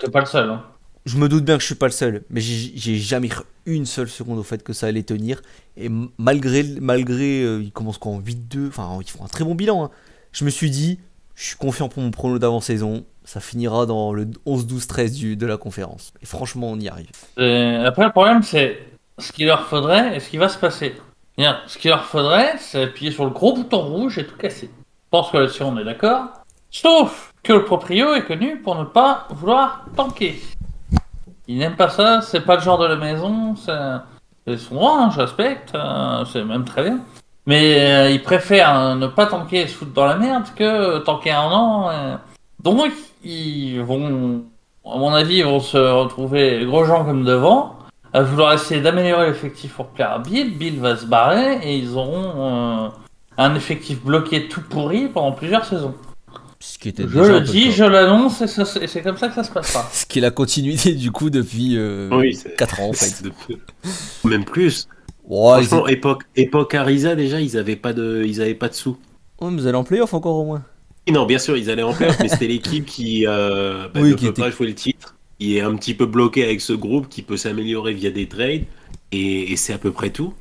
[SPEAKER 3] T'es pas le seul. Hein.
[SPEAKER 1] Je me doute bien que je suis pas le seul, mais j'ai jamais cru une seule seconde au fait que ça allait tenir. Et malgré ils commencent en 8-2, enfin, ils font un très bon bilan. Hein. Je me suis dit, je suis confiant pour mon prono d'avant-saison. Ça finira dans le 11-12-13 de la conférence. Et franchement, on y arrive.
[SPEAKER 3] Après, le problème, c'est ce qu'il leur faudrait et ce qui va se passer. Bien, ce qu'il leur faudrait, c'est appuyer sur le gros bouton rouge et tout casser. Je pense que là-dessus, on est d'accord. Sauf que le proprio est connu pour ne pas vouloir tanker. Il n'aime pas ça, c'est pas le genre de la maison. C'est son droit, hein, je respecte. C'est même très bien. Mais il préfère ne pas tanker et se foutre dans la merde que tanker un an. Donc, ils vont, à mon avis, ils vont se retrouver les gros gens comme devant, à vouloir essayer d'améliorer l'effectif pour plaire à Bill. Bill va se barrer et ils auront un effectif bloqué tout pourri pendant plusieurs saisons.
[SPEAKER 1] Ce qui était
[SPEAKER 3] je le dis, je l'annonce et c'est comme ça que ça se passera.
[SPEAKER 1] Ce qui est la continuité du coup depuis 4 ans en fait.
[SPEAKER 2] Même plus.
[SPEAKER 1] Ouais,
[SPEAKER 2] franchement, époque Ariza déjà, ils avaient pas de sous.
[SPEAKER 1] Oh, mais vous allez en playoff encore au moins.
[SPEAKER 2] Non, bien sûr, ils allaient en playoff, mais c'était l'équipe qui ne peut pas jouer le titre, qui est un petit peu bloqué avec ce groupe, qui peut s'améliorer via des trades, et c'est à peu près tout.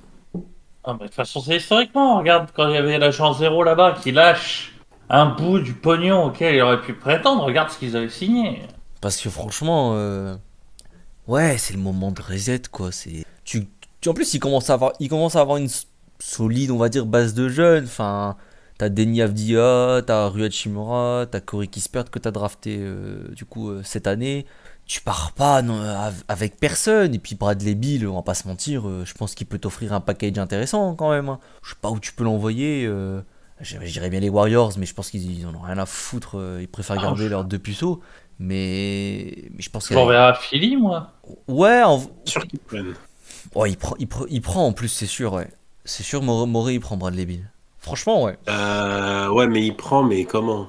[SPEAKER 3] Ah, mais de toute façon, c'est historiquement. Regarde, quand il y avait l'agent zéro là-bas qui lâche un bout du pognon auquel il aurait pu prétendre, regarde ce qu'ils avaient signé.
[SPEAKER 1] Parce que franchement, ouais, c'est le moment de reset, quoi. En plus, il commence à avoir une solide, on va dire, base de jeunes. Enfin, t'as Denny Avdia, t'as Rui Hachimura, t'as Corey Kispert que t'as drafté, cette année. Tu pars pas non, avec personne. Et puis Bradley Beal, on va pas se mentir, je pense qu'il peut t'offrir un package intéressant quand même, hein. Je sais pas où tu peux l'envoyer. Je dirais bien les Warriors, mais je pense qu'ils en ont rien à foutre. Ils préfèrent garder leurs deux puceaux. Mais je pense
[SPEAKER 3] Je
[SPEAKER 1] qu'il y
[SPEAKER 3] l'enverrai à Philly, moi.
[SPEAKER 1] Ouais,
[SPEAKER 2] Sûr qu'ils prennent.
[SPEAKER 1] oh, il prend en plus, c'est sûr, ouais. C'est sûr, Morey, il prend Bradley Beal. Franchement, ouais.
[SPEAKER 2] Ouais, mais il prend, mais comment?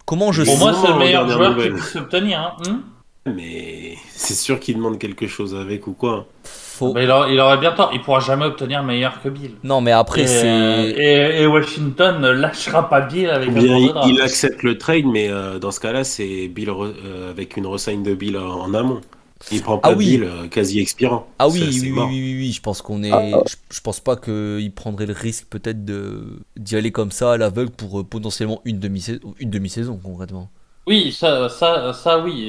[SPEAKER 1] Comment je
[SPEAKER 3] Pour
[SPEAKER 1] sais.
[SPEAKER 3] moi, c'est le
[SPEAKER 2] Aux
[SPEAKER 3] meilleur
[SPEAKER 2] dernières
[SPEAKER 3] joueur qui
[SPEAKER 2] nouvelles.
[SPEAKER 3] puisse obtenir. Hein.
[SPEAKER 2] Mais c'est sûr qu'il demande quelque chose avec ou quoi.
[SPEAKER 1] Faut...
[SPEAKER 3] Bah, il aurait bien tort. Il pourra jamais obtenir meilleur que Bill.
[SPEAKER 1] Non, mais après,
[SPEAKER 3] Et,
[SPEAKER 1] c'est.
[SPEAKER 3] et Washington ne lâchera pas Bill avec
[SPEAKER 2] Ou
[SPEAKER 3] un
[SPEAKER 2] bien
[SPEAKER 3] tour de
[SPEAKER 2] il
[SPEAKER 3] draft.
[SPEAKER 2] accepte le trade, mais dans ce cas-là, c'est Bill avec une resign de Bill en amont. Il prend
[SPEAKER 1] Ah
[SPEAKER 2] pas
[SPEAKER 1] oui,
[SPEAKER 2] Bill quasi expirant.
[SPEAKER 1] ah
[SPEAKER 2] Ça,
[SPEAKER 1] oui,
[SPEAKER 2] c'est
[SPEAKER 1] oui, oui,
[SPEAKER 2] mort.
[SPEAKER 1] oui, oui, oui, je pense qu'on
[SPEAKER 4] Ah,
[SPEAKER 1] est. Je pense pas qu'il prendrait le risque peut-être d'y aller comme ça à l'aveugle pour potentiellement une demi-saison, concrètement.
[SPEAKER 3] Oui, oui.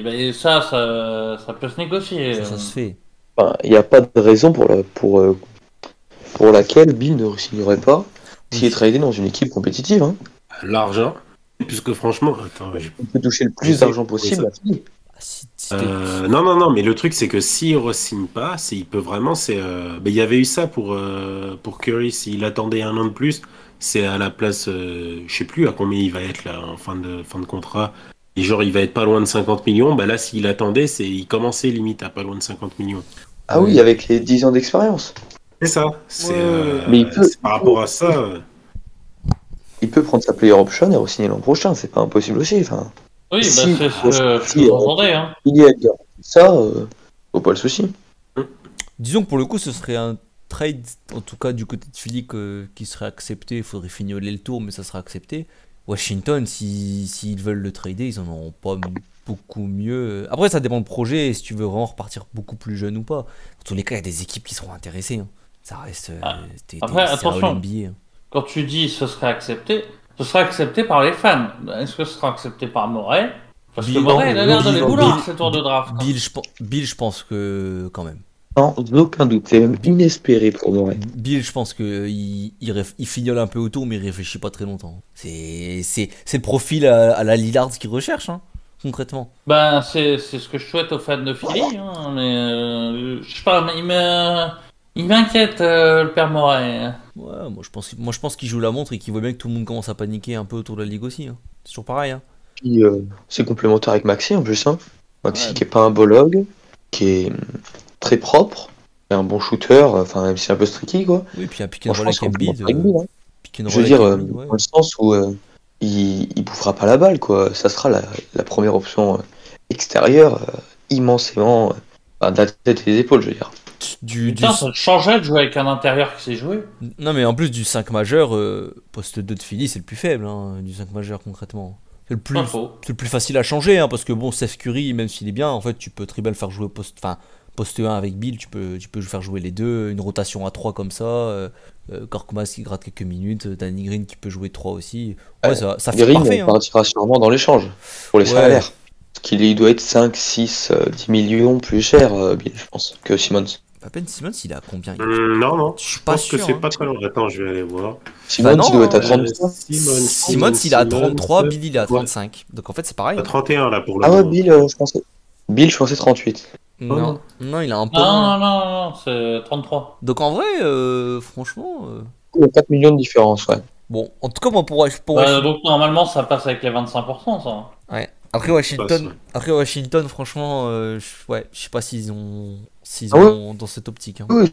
[SPEAKER 3] Mais ça peut se négocier.
[SPEAKER 1] Ça se fait.
[SPEAKER 4] enfin, il n'y a pas de raison pour laquelle Bill ne signerait pas s'il est
[SPEAKER 1] Oui.
[SPEAKER 4] tradé dans une équipe compétitive. Hein.
[SPEAKER 2] L'argent. Puisque franchement, attends,
[SPEAKER 4] Il peut toucher le plus
[SPEAKER 2] j'essaie de
[SPEAKER 4] d'argent
[SPEAKER 2] trouver
[SPEAKER 4] possible
[SPEAKER 2] ça.
[SPEAKER 4] à Philly.
[SPEAKER 1] Ah, si t'es-
[SPEAKER 2] Non, mais le truc, c'est que s'il re-signe pas, il peut vraiment. Il y avait eu ça pour Curry, s'il attendait un an de plus, c'est à la place, je sais plus à combien il va être là en fin de contrat. Et genre, il va être pas loin de 50 millions. Bah là, s'il attendait, il commençait limite à pas loin de 50 millions.
[SPEAKER 4] Ah
[SPEAKER 1] Ouais.
[SPEAKER 4] oui, avec les 10 ans d'expérience.
[SPEAKER 2] C'est ça.
[SPEAKER 4] Mais il peut,
[SPEAKER 2] C'est par rapport à ça.
[SPEAKER 4] il peut prendre sa player option et re-signer l'an prochain, c'est pas impossible aussi. Enfin,
[SPEAKER 3] Oui, bah,
[SPEAKER 4] si,
[SPEAKER 3] c'est ce que
[SPEAKER 4] si,
[SPEAKER 3] vous entendez. Hein.
[SPEAKER 4] il y a ça, faut pas le souci.
[SPEAKER 1] Disons que pour le coup, ce serait un trade, en tout cas du côté de Philly, qui serait accepté. Il faudrait fignoler le tour, mais ça sera accepté. Washington, s'ils veulent le trader, ils en auront pas beaucoup mieux. Après, ça dépend du projet, et si tu veux vraiment repartir beaucoup plus jeune ou pas. Dans tous les cas, il y a des équipes qui seront intéressées, hein. Ça reste.
[SPEAKER 3] Ah.
[SPEAKER 1] C'est
[SPEAKER 3] Après, attention.
[SPEAKER 1] NBA, hein.
[SPEAKER 3] Quand tu dis ce serait accepté par les fans. Est-ce que ce sera accepté par Morey? Parce que
[SPEAKER 1] Bill,
[SPEAKER 3] Morey, il a l'air de les
[SPEAKER 1] Bill,
[SPEAKER 3] vouloir,
[SPEAKER 1] Bill,
[SPEAKER 3] ces tours de draft. Hein.
[SPEAKER 1] Bill, je pense que quand même.
[SPEAKER 4] Sans aucun doute, c'est même inespéré pour Morey.
[SPEAKER 1] Bill, je pense que il fignole un peu autour, mais il réfléchit pas très longtemps. C'est le profil à la Lillard qu'il recherche, hein, concrètement.
[SPEAKER 3] Ben, c'est ce que je souhaite aux fans de Philly, hein, mais je sais pas, mais il m'inquiète, le père Morey.
[SPEAKER 1] Ouais, moi je pense qu'il joue la montre et qu'il voit bien que tout le monde commence à paniquer un peu autour de la ligue aussi, hein. C'est toujours pareil, hein.
[SPEAKER 4] Puis, c'est complémentaire avec Maxi en plus. Hein. Maxi
[SPEAKER 1] Ouais.
[SPEAKER 4] qui est pas un bolog, qui est très propre, qui est un bon shooter, enfin même si c'est un peu streaky quoi.
[SPEAKER 1] Oui, puis un pick and roll
[SPEAKER 4] Franchement,
[SPEAKER 1] avec
[SPEAKER 4] c'est
[SPEAKER 1] Embiid.
[SPEAKER 4] complémentaire avec Bill, hein.
[SPEAKER 1] Pick and
[SPEAKER 4] Je
[SPEAKER 1] roll
[SPEAKER 4] veux dire,
[SPEAKER 1] avec Embiid, ouais.
[SPEAKER 4] dans le sens où il bouffera pas la balle quoi. Ça sera la première option extérieure, immensément à la tête et les épaules, je veux dire.
[SPEAKER 3] Putain, ça te changerait de jouer avec un intérieur qui sait jouer.
[SPEAKER 1] Non, mais en plus du 5 majeur, poste 2 de Philly, c'est le plus faible, hein, du 5 majeur concrètement. C'est
[SPEAKER 3] Pas faux.
[SPEAKER 1] le plus facile à changer, hein, parce que bon, Steph Curry, même s'il est bien, en fait, tu peux très bien le faire jouer poste 1 avec Bill, tu peux faire jouer les deux, une rotation à 3 comme ça, Korkmaz qui gratte quelques minutes, Danny Green qui peut jouer 3 aussi. Ouais,
[SPEAKER 4] Ouais.
[SPEAKER 1] ça fait
[SPEAKER 4] Green
[SPEAKER 1] parfait, hein.
[SPEAKER 4] partira sûrement dans l'échange pour les
[SPEAKER 1] Ouais.
[SPEAKER 4] salaires. Parce qu'il doit être 5, 6, 10 millions plus cher, Bill, je pense, que Simmons.
[SPEAKER 1] Ben Simmons, il a combien?
[SPEAKER 2] Non.
[SPEAKER 1] Je suis
[SPEAKER 2] Je
[SPEAKER 1] pas
[SPEAKER 2] pense que
[SPEAKER 1] sûr,
[SPEAKER 2] c'est
[SPEAKER 1] hein.
[SPEAKER 2] pas très loin. Attends, je vais aller voir.
[SPEAKER 4] Simmons,
[SPEAKER 1] non,
[SPEAKER 4] il doit être à
[SPEAKER 1] hein,
[SPEAKER 4] 33.
[SPEAKER 1] Simmons, il a 33, Bill, il a
[SPEAKER 2] Ouais.
[SPEAKER 1] 35. Donc en fait, c'est pareil,
[SPEAKER 2] À
[SPEAKER 1] hein.
[SPEAKER 2] 31 là pour le
[SPEAKER 4] Ah ouais,
[SPEAKER 2] moment.
[SPEAKER 4] Bill, je pensais 38.
[SPEAKER 1] Non, il a un peu moins.
[SPEAKER 3] Non, c'est 33.
[SPEAKER 1] Donc en vrai, franchement.
[SPEAKER 4] Il y a 4 millions de différence, ouais.
[SPEAKER 1] Bon, en tout cas, moi, pour Washington.
[SPEAKER 3] Donc normalement, ça passe avec les 25%, ça.
[SPEAKER 1] Ouais.
[SPEAKER 2] Passe, ouais.
[SPEAKER 1] Après Washington, franchement, je sais pas s'ils
[SPEAKER 4] Ah ouais.
[SPEAKER 1] ont dans cette optique, hein.
[SPEAKER 4] Oui,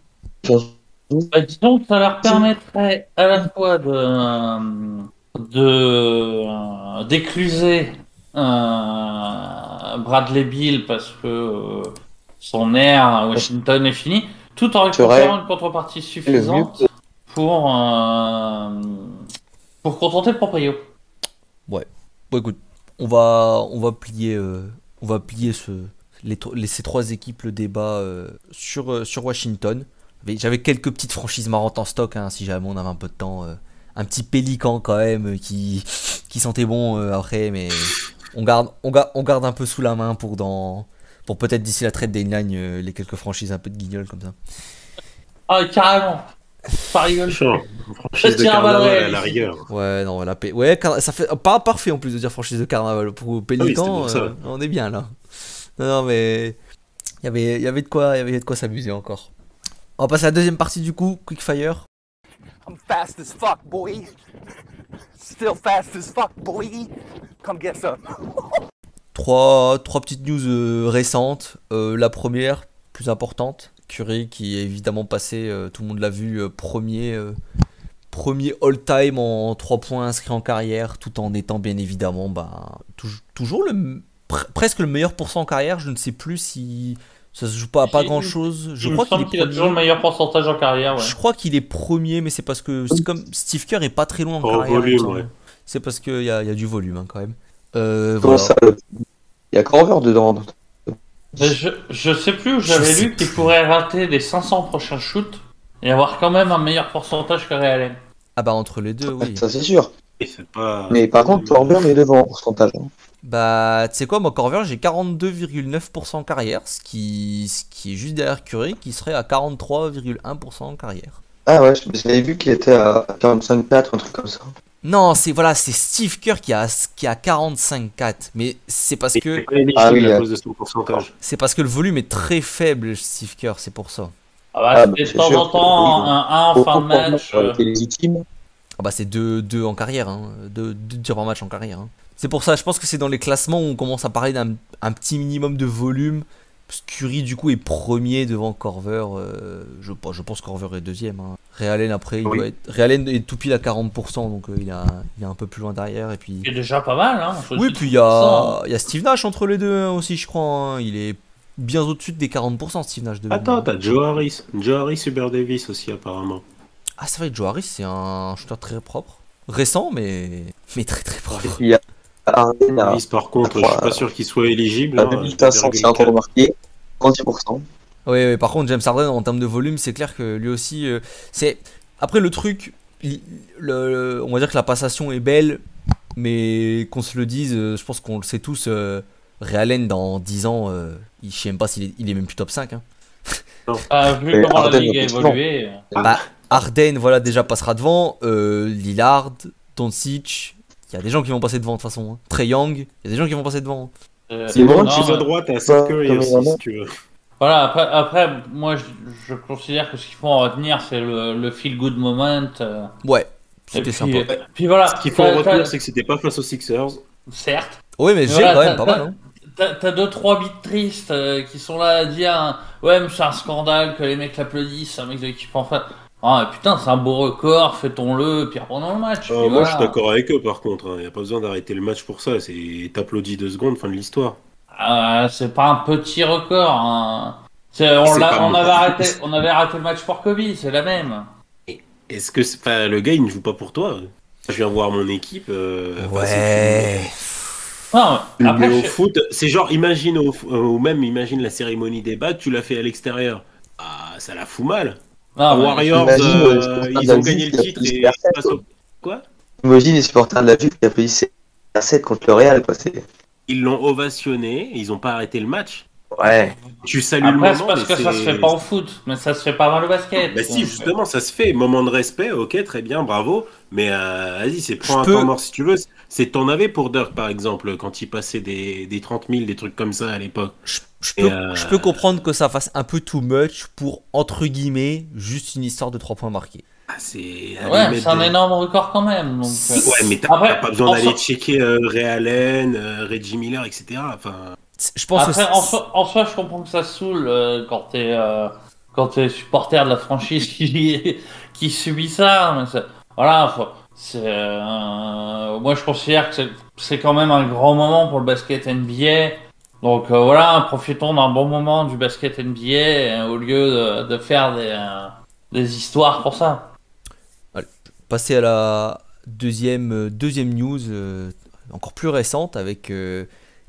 [SPEAKER 3] Bah, disons que ça leur permettrait à la fois d'écluser Bradley Beal parce que son air à Washington est fini, tout en récupérant une contrepartie suffisante pour contenter le proprio.
[SPEAKER 1] Bon, écoute, on va plier ces trois équipes le débat sur Washington. J'avais quelques petites franchises marrantes en stock, hein, si jamais on avait un peu de temps. Un petit pélican quand même qui sentait bon après, mais on garde un peu sous la main pour peut-être d'ici la trade deadline les quelques franchises un peu de guignol comme ça.
[SPEAKER 3] Ah, carrément. Pas rigole.
[SPEAKER 2] Franchise de carnaval à la rigueur.
[SPEAKER 1] Ouais, non, ouais, ça fait pas parfait en plus de dire franchise de carnaval. Pour Pélican, on est bien là. Non, mais il y avait de quoi s'amuser encore. On va passer à la deuxième partie du coup, Quickfire.
[SPEAKER 5] I'm fast as fuck, boy. Still fast as fuck, boy. Come get some.
[SPEAKER 1] Trois petites news récentes. La première, plus importante, Curry qui est évidemment passé, tout le monde l'a vu, premier all-time en 3 points inscrits en carrière, tout en étant bien évidemment toujours presque le meilleur pourcent en carrière. Je ne sais plus si ça se joue pas à pas grand chose. Je crois
[SPEAKER 3] qu'il a toujours le meilleur pourcentage en carrière. Ouais.
[SPEAKER 1] Je crois qu'il est premier, mais c'est parce que c'est comme Steve Kerr est pas très loin en carrière.
[SPEAKER 2] Volume, ouais.
[SPEAKER 1] C'est parce qu'il y a du volume hein, quand même.
[SPEAKER 4] Comment ça, il y a Corver dedans.
[SPEAKER 3] Je sais plus où j'avais lu qu'il pourrait rater les 500 prochains shoots et avoir quand même un meilleur pourcentage que Ray Allen.
[SPEAKER 1] Ah bah entre les deux, oui.
[SPEAKER 4] Ça c'est sûr.
[SPEAKER 2] Pas...
[SPEAKER 4] Mais par contre, Corver est devant en pourcentage.
[SPEAKER 1] Bah, tu sais quoi, moi, Corver, j'ai 42,9% en carrière, ce qui est juste derrière Curry, qui serait à 43,1% en carrière.
[SPEAKER 4] Ah ouais, j'avais vu qu'il était à 45,4, un truc comme ça.
[SPEAKER 1] Non, c'est Steve Kerr qui a 45,4, mais c'est parce que...
[SPEAKER 2] Ah oui, à cause de son pourcentage.
[SPEAKER 1] C'est parce que le volume est très faible, Steve Kerr, c'est pour ça.
[SPEAKER 3] Ah bah, de temps en temps, un 1 en fin de match.
[SPEAKER 4] Légitime.
[SPEAKER 1] Ah bah, c'est 2 en carrière, hein, 2 tirs par match en carrière. Hein. C'est pour ça, je pense que c'est dans les classements où on commence à parler d'un petit minimum de volume. Parce que Curry, du coup, est premier devant Corver. Je pense que Corver est deuxième. Hein. Ray Allen, après, Ray Allen est tout pile à 40%, donc il est un peu plus loin derrière. Et puis...
[SPEAKER 3] C'est déjà pas mal. Hein,
[SPEAKER 1] oui, puis il y a Steve Nash entre les deux hein, aussi, je crois. Hein. Il est bien au-dessus des 40%, Steve Nash.
[SPEAKER 2] Attends, t'as Joe Harris. Joe Harris, Hubert Davis aussi, apparemment.
[SPEAKER 1] Ah, c'est vrai que Joe Harris, c'est un shooter très propre. Récent, mais très très propre.
[SPEAKER 4] Il y a
[SPEAKER 2] Davis, par contre, je suis pas sûr qu'il soit éligible.
[SPEAKER 4] À 2500, c'est encore remarqué. 30%.
[SPEAKER 1] Oui, par contre, James Harden, en termes de volume, c'est clair que lui aussi. C'est Après, le truc, on va dire que la passation est belle, mais qu'on se le dise, je pense qu'on le sait tous. Ray Allen, dans 10 ans, je sais même pas s'il est même plus top 5. Hein.
[SPEAKER 3] Vu comment la ligue a évolué.
[SPEAKER 1] Bah, Harden, voilà, déjà passera devant. Lillard, Doncic. Il y a des gens qui vont passer devant de toute façon. Hein. Trae Young, il y a des gens qui vont passer devant.
[SPEAKER 2] C'est bon, tu vas à droite à Seth Curry aussi, si tu veux.
[SPEAKER 3] Voilà, après moi je considère que ce qu'il faut en retenir, c'est le feel good moment.
[SPEAKER 1] Ouais, c'était sympa.
[SPEAKER 3] Puis voilà.
[SPEAKER 2] Ce qu'il faut en retenir, c'est que c'était pas face aux Sixers.
[SPEAKER 3] Certes.
[SPEAKER 1] Oui, mais j'ai quand même pas mal. Hein.
[SPEAKER 3] T'as 2-3 bits tristes qui sont là à dire ouais, mais c'est un scandale que les mecs l'applaudissent, c'est un mec de l'équipe en face. Ah putain, c'est un beau record, fêtons-le, puis reprenons le match.
[SPEAKER 2] Moi, voilà. Je suis d'accord avec eux par contre. Il n'y a pas besoin d'arrêter le match pour ça. T'applaudis 2 secondes, fin de l'histoire.
[SPEAKER 3] C'est pas un petit record. Hein. On avait arrêté le match pour Kobe, c'est la même.
[SPEAKER 2] Est-ce que le gars il ne joue pas pour toi? Je viens voir mon équipe.
[SPEAKER 1] Ouais.
[SPEAKER 3] Non,
[SPEAKER 2] après, au foot, c'est genre imagine imagine la cérémonie des bacs, tu l'as fait à l'extérieur. Ah, ça la fout mal. Warriors, ils ont gagné le titre et quoi?
[SPEAKER 4] Imagine les supporters de la Juve qui applaudissent 7 contre le Real.
[SPEAKER 2] Ils l'ont ovationné, ils n'ont pas arrêté le match.
[SPEAKER 4] Ouais.
[SPEAKER 2] Tu salues le moment.
[SPEAKER 3] C'est parce que ça se fait pas au foot, mais ça se fait pas dans le basket.
[SPEAKER 2] Bah si, justement, ça se fait. Moment de respect, ok, très bien, bravo. Mais vas-y, prends un temps mort si tu veux. C'est t'en avais pour Dirk, par exemple, quand il passait des 30 000, des trucs comme ça à l'époque.
[SPEAKER 1] Je peux comprendre que ça fasse un peu too much pour, entre guillemets, juste une histoire de 3 points marqués.
[SPEAKER 3] C'est un énorme record quand même. Donc,
[SPEAKER 2] ouais, mais t'as pas besoin d'aller checker Ray Allen, Reggie Miller, etc. Enfin...
[SPEAKER 1] Je pense
[SPEAKER 3] en soi, je comprends que ça saoule quand t'es supporter de la franchise qui subit ça. Mais voilà, moi je considère que c'est quand même un grand moment pour le basket NBA. Donc voilà, profitons d'un bon moment du basket NBA au lieu de faire des histoires pour ça.
[SPEAKER 1] Allez, passer à la deuxième news, encore plus récente, avec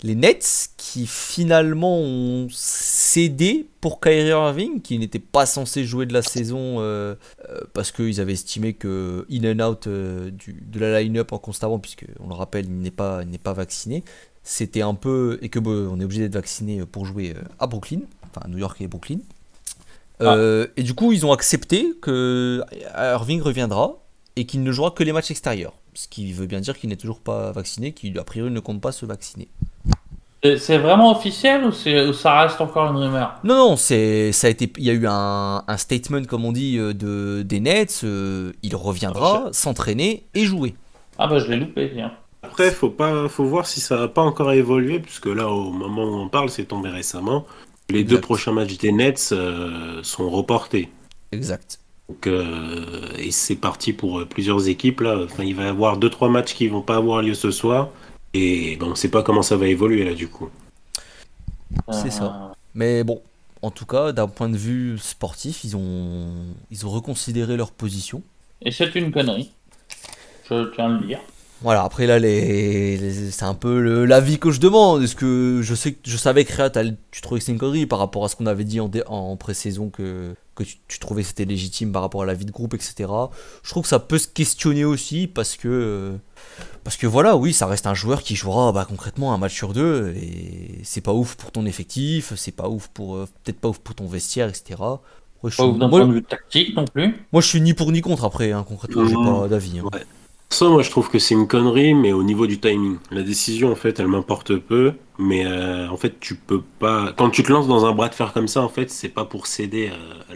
[SPEAKER 1] les Nets qui finalement ont cédé pour Kyrie Irving, qui n'était pas censé jouer de la saison parce qu'ils avaient estimé que in and out de la line-up en constamment, puisque on le rappelle, il n'est pas vacciné. C'était un peu, et que on est obligé d'être vacciné pour jouer à Brooklyn, enfin New York et Brooklyn. Et du coup, ils ont accepté que Irving reviendra et qu'il ne jouera que les matchs extérieurs. Ce qui veut bien dire qu'il n'est toujours pas vacciné, qu'il a priori ne compte pas se vacciner.
[SPEAKER 3] C'est vraiment officiel ou ça reste encore une rumeur?
[SPEAKER 1] Non, ça a été, il y a eu un statement, comme on dit, des Nets. Il reviendra s'entraîner et jouer.
[SPEAKER 3] Ah bah je l'ai loupé, bien.
[SPEAKER 2] Après, faut voir si ça n'a pas encore évolué, puisque là, au moment où on parle, c'est tombé récemment. Les 2 prochains matchs des Nets sont reportés.
[SPEAKER 1] Exact.
[SPEAKER 2] Donc, et c'est parti pour plusieurs équipes là. Enfin, il va y avoir 2-3 matchs qui vont pas avoir lieu ce soir. Et on ne sait pas comment ça va évoluer là du coup.
[SPEAKER 1] C'est ça. Mais bon, en tout cas, d'un point de vue sportif, ils ont reconsidéré leur position.
[SPEAKER 3] Et c'est une connerie. Je tiens à le dire.
[SPEAKER 1] Voilà, après là, c'est un peu l'avis que je demande. Est-ce que je savais que Réa, tu trouvais que c'est une connerie par rapport à ce qu'on avait dit en pré-saison, que tu trouvais que c'était légitime par rapport à la vie de groupe, etc. Je trouve que ça peut se questionner aussi parce que voilà, oui, ça reste un joueur qui jouera concrètement un match sur 2 et c'est pas ouf pour ton effectif, c'est pas ouf peut-être pas ouf pour ton vestiaire, etc.
[SPEAKER 3] Pas ouf d'un point de vue tactique non plus.
[SPEAKER 1] Moi, je suis ni pour ni contre après, concrètement, j'ai pas d'avis.
[SPEAKER 2] Ouais. Ça, moi, je trouve que c'est une connerie, mais au niveau du timing. La décision, en fait, elle m'importe peu, mais en fait, tu peux pas. Quand tu te lances dans un bras de fer comme ça, en fait, c'est pas pour céder.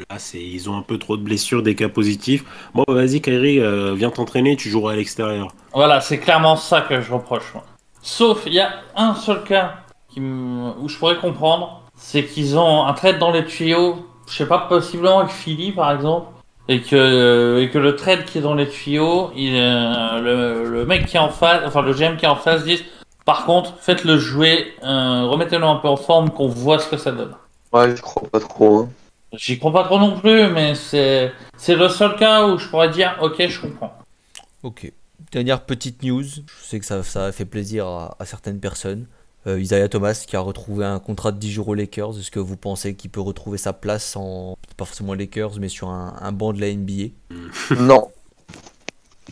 [SPEAKER 2] Là, ils ont un peu trop de blessures, des cas positifs. Bon, vas-y, Kyrie, viens t'entraîner, tu joueras à l'extérieur.
[SPEAKER 3] Voilà, c'est clairement ça que je reproche, moi. Sauf, il y a un seul cas où je pourrais comprendre, c'est qu'ils ont un trade dans les tuyaux, je sais pas, possiblement avec Philly, par exemple. Et que le trade qui est dans les tuyaux, le mec qui est en face, enfin le GM qui est en face dise, par contre, faites-le jouer, remettez-le un peu en forme, qu'on voit ce que ça donne.
[SPEAKER 4] Ouais, je crois pas trop. Hein.
[SPEAKER 3] J'y crois pas trop non plus, mais c'est le seul cas où je pourrais dire, ok, je comprends.
[SPEAKER 1] Ok. Dernière petite news, je sais que ça a fait plaisir à certaines personnes. Isaiah Thomas qui a retrouvé un contrat de 10 jours aux Lakers. Est-ce que vous pensez qu'il peut retrouver sa place pas forcément aux Lakers, mais sur un banc de la NBA?
[SPEAKER 4] Non.